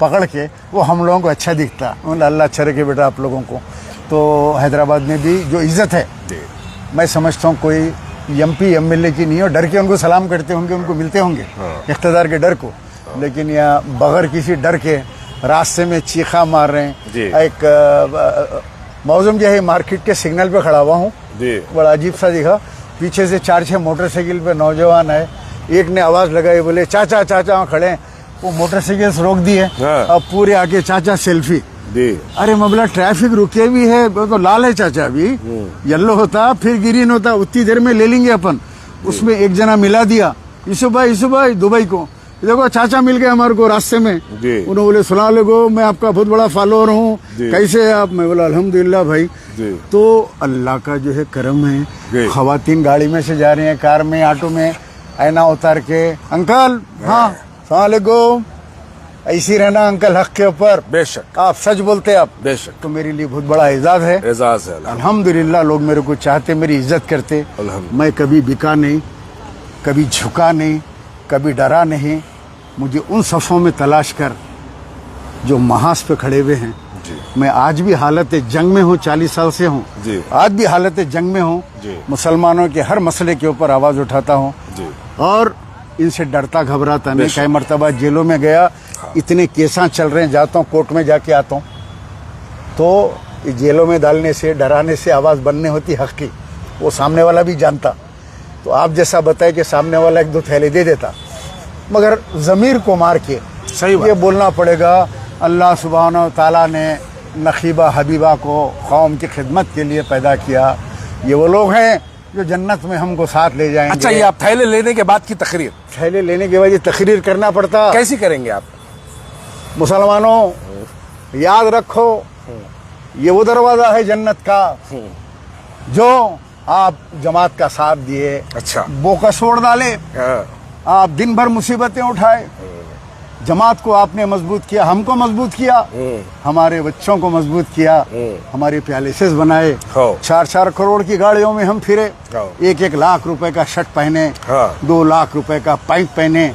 पकड़ के वो हम लोगों को अच्छा दिखता। अल्लाह अच्छा रखे बेटा आप लोगों को। तो हैदराबाद में भी जो इज़्ज़त है मैं समझता हूँ कोई MP MLA की नहीं हो, डर के उनको सलाम करते होंगे, उनको मिलते होंगे इख्तियार के डर को, लेकिन यहाँ बगैर किसी डर के रास्ते में चीखा मार रहे हैं। एक मौजूम जो है मार्केट के सिग्नल पे खड़ा हुआ हूँ, बड़ा अजीब सा दिखा, पीछे से 4-6 मोटरसाइकिल पे नौजवान है, एक ने आवाज़ लगाई, बोले चाचा चाचा वहाँ खड़े हैं, वो मोटरसाइकिल से रोक दी है, अब पूरे आके चाचा सेल्फी। अरे मैं बोला ट्रैफिक रुके भी है, तो लाल है चाचा, अभी येलो होता फिर ग्रीन होता, उतनी देर में ले लेंगे अपन। उसमें एक जना मिला दिया, यूसुफ भाई दुबई को, देखो चाचा मिल गए हमारे को रास्ते में, उन्होंने बोले सलाम अलैकुम, मैं आपका बहुत बड़ा फॉलोअर हूँ, कैसे आप? मैं बोला अल्हम्दुलिल्लाह भाई। तो अल्लाह का जो है करम है, खवातीन गाड़ी में से जा रही हैं, कार में, ऑटो में, आईना उतार के, अंकल हाँ सलाम अलैकुम, ऐसी रहना अंकल हक के ऊपर। बेशक आप सच बोलते आप, बेशक, तो मेरे लिए बहुत बड़ा एजाज है, एजाज है। अल्हम्दुलिल्लाह लोग मेरे को चाहते, मेरी इज्जत करते, मैं कभी बिका नहीं, कभी झुका नहीं, कभी डरा नहीं। मुझे उन सफ़ों में तलाश कर जो महाज पे खड़े हुए हैं। मैं आज भी हालत जंग में हूँ, 40 साल से हूँ, आज भी हालत जंग में हूँ, मुसलमानों के हर मसले के ऊपर आवाज़ उठाता हूँ और इनसे डरता घबराता नहीं। कई मरतबा जेलों में गया, इतने केसा चल रहे हैं, जाता हूँ कोर्ट में जाके आता हूँ, तो जेलों में डालने से, डराने से आवाज़ बनने होती हक की, वो सामने वाला भी जानता। तो आप जैसा बताए कि सामने वाला 1-2 थैले दे देता, मगर ज़मीर को मार के सही ये बोलना पड़ेगा, अल्लाह सुब्हानहू ताला ने नखीबा हबीबा को कौम की खिदमत के लिए पैदा किया, ये वो लोग हैं जो जन्नत में हमको साथ ले जाएंगे। अच्छा, ये आप थैले लेने के बाद की तकरीर, थैले लेने के बाद ये तकरीर करना पड़ता, कैसी करेंगे आप? मुसलमानों याद रखो, ये वो दरवाज़ा है जन्नत का जो आप जमात का साथ दिए, अच्छा, बोका छोड़ डाले, आप दिन भर मुसीबतें उठाए, जमात को आपने मजबूत किया, हमको मजबूत किया, हमारे बच्चों को मजबूत किया, हमारे पैलेसेस बनाए, 4-4 करोड़ की गाड़ियों में हम फिरे, 1-1 लाख रुपए का शर्ट पहने, 2 लाख रुपए का पाइप पहने,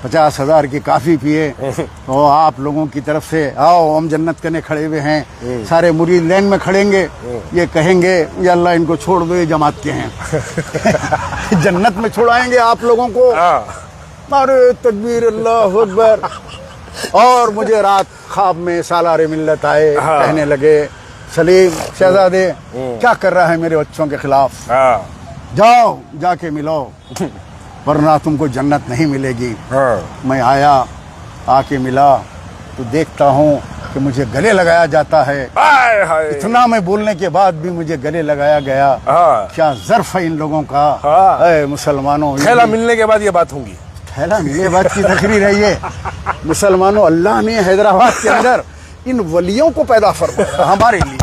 50,000 की काफ़ी पिए, तो आप लोगों की तरफ से आओ हम जन्नत करने खड़े हुए हैं, सारे मुरीद लाइन में खड़ेंगे, ये कहेंगे या अल्लाह इनको छोड़ दो, ये जमात के हैं जन्नत में छुड़ाएंगे आप लोगों को। अरे तकबीर, अल्लाह अकबर। और मुझे रात ख्वाब में सालारे मिल्लत आए, कहने लगे सलीम शहजादे क्या कर रहा है मेरे बच्चों के खिलाफ, जाओ जाके मिलो वरना तुमको जन्नत नहीं मिलेगी। मैं आया, आके मिला तो देखता हूँ कि मुझे गले लगाया जाता है, इतना मैं बोलने के बाद भी मुझे गले लगाया गया। क्या ज़र्फ है इन लोगों का। मुसलमानों, थैला मिलने के बाद ये बात होंगी, थैला मिलने बाद की तकरीर है ये। मुसलमानों, अल्लाह ने हैदराबाद के अंदर इन वलियों को पैदा फरमाया हमारे लिए,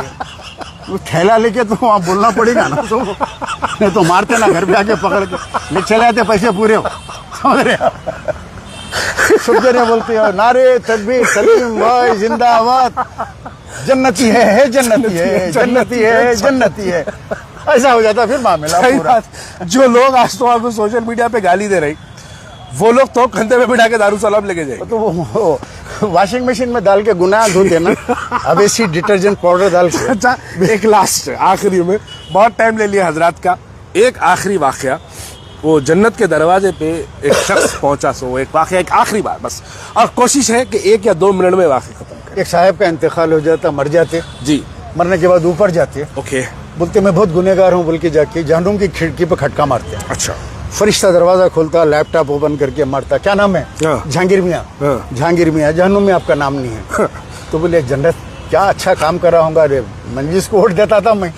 वो थैला लेके तो वहाँ बोलना पड़ेगा ना, तो नहीं तो मारते ना घर पे आके पकड़ के ले चले आते, पैसे पूरे हो, समझ रहे हो। सुबह बोलते हो नारे तकबीर, सलीम भाई जिंदाबाद, जन्नती है जन्नती है जन्नती है जन्नती है, ऐसा हो जाता फिर मामला पूरा। जो लोग आज तो आपको सोशल मीडिया पे गाली दे रहे, वो लोग तो कंधे पे बिठा के दारू सलाम लेके जाए। तो वो वॉशिंग मशीन में डाल के गुना धोते ना, अब ऐसी डिटर्जेंट पाउडर डाल के। अच्छा, एक लास्ट आखिरी में, बहुत टाइम ले लिया हजरात का, एक आखिरी वाकया। वो जन्नत के दरवाजे पे एक शख्स पहुंचा, सो एक वाकया, एक आखिरी बार बस, और कोशिश है कि 1 या 2 मिनट में वाकया खत्म करें। एक साहब का इंतकाल हो जाता, मर जाते, जी, मरने के बाद ऊपर जाते, ओके, बोलते मैं बहुत गुनहगार हूँ बोल के जाके जहन्नुम की खिड़की पे खटका मारते हैं। अच्छा, फरिश्ता दरवाजा खोलता, लैपटॉप ओपन करके मारता, क्या नाम है? हाँ। जहांगीर मियाँ। हाँ। जहांगीर मियाँ, जहन्नुम में आपका नाम नहीं है। तो बोले जन्नत क्या अच्छा काम कर रहा हूँ, अरे मैं जिसको वोट देता था मैं,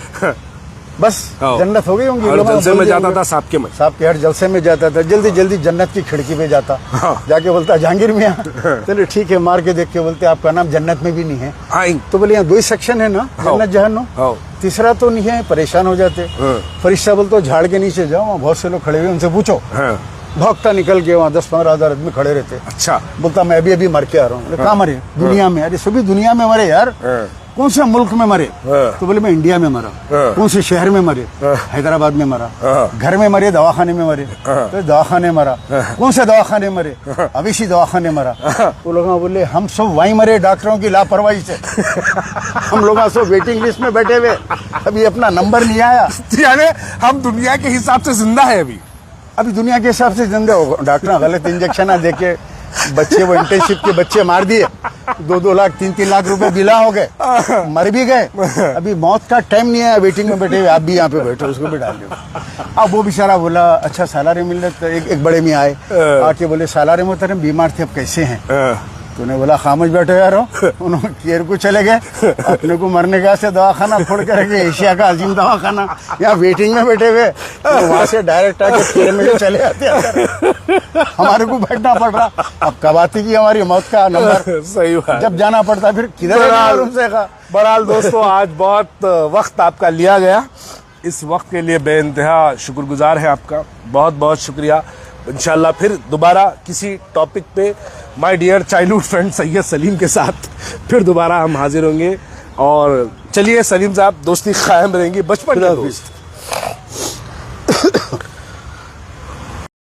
बस हाँ। जन्नत हो गई होंगी। और लोग जलसे बोल में दिए जाता होंगे। था साहब के में। साहब के हर जलसे में जाता था, जल्दी जल्दी जन्नत की खिड़की पे जाता, हाँ। जाके बोलता जहांगीर मियाँ, चलो ठीक है, मार के देख के बोलते आपका नाम जन्नत में भी नहीं है। आई, तो बोले यहाँ 2 ही सेक्शन है ना, हाँ। जन्नत जहन्नुम, हाँ। तीसरा तो नहीं है, परेशान हो जाते। हाँ। फरिश्ता बोलते झाड़ के नीचे जाओ, वहाँ बहुत से लोग खड़े हुए, उनसे पूछो। हाँ, भागता निकल के वहाँ 10-15 हजार आदमी खड़े रहते। अच्छा, बोलता मैं अभी मर के आ रहा हूँ। कहाँ मरे? दुनिया में। अरे सभी दुनिया में मरे यार, हाँ। कौन से मुल्क में मरे? हाँ। तो बोले मैं इंडिया में मरा। हाँ। कौन से शहर में मरे? हाँ। हैदराबाद में मरा। हाँ। घर में मरे, दवाखाने में मरे? हाँ। तो दवाखाने मरा। कौन से दवाखाने मरे? अब इसी दवाखाने मरा। वो लोग बोले हम सब वहीं मरे, डॉक्टरों की लापरवाही से। हम लोग सब वेटिंग लिस्ट में बैठे हुए, अभी अपना नंबर नहीं आया। यानी हम दुनिया के हिसाब से जिंदा है अभी दुनिया के हिसाब से जिंदा हो। डॉक्टर गलत इंजेक्शन देके बच्चे, वो इंटर्नशिप के बच्चे मार दिए, 2-2 लाख 3-3 लाख रुपए बिला हो गए, मर भी गए। अभी मौत का टाइम नहीं है, वेटिंग में बैठे हुए, आप भी यहाँ पे बैठे, उसको भी डाल दो। अब वो बेचारा बोला अच्छा सैलरी मिल रहा, तो एक बड़े में आए, आके बोले सैलरी मोहतरम बीमार थे, अब कैसे हैं? तूने बोला खामोश बैठे यार हो। उन्होंने केयर को चले गए, अपने को मरने का से दवाखाना खोल कर रखे, एशिया का अजीम दवाखाना, यहाँ वेटिंग में बैठे हुए, तो वहां से डायरेक्ट आके केयर में चले आते हैं। हमारे को बैठना पड़ रहा, अब कब आती की हमारी मौत का नंबर। सही बात। जब जाना पड़ता फिर किधर है? बहरहाल दोस्तों, आज बहुत वक्त आपका लिया गया, इस वक्त के लिए बेइंतहा शुक्रगुजार है आपका, बहुत बहुत शुक्रिया। इंशाल्लाह फिर दोबारा किसी टॉपिक पे my dear childhood friend Syed Salim के साथ फिर दोबारा हम हाजिर होंगे। और चलिए सलीम साहब, दोस्ती कायम रहेंगी, बचपन के दोस्त।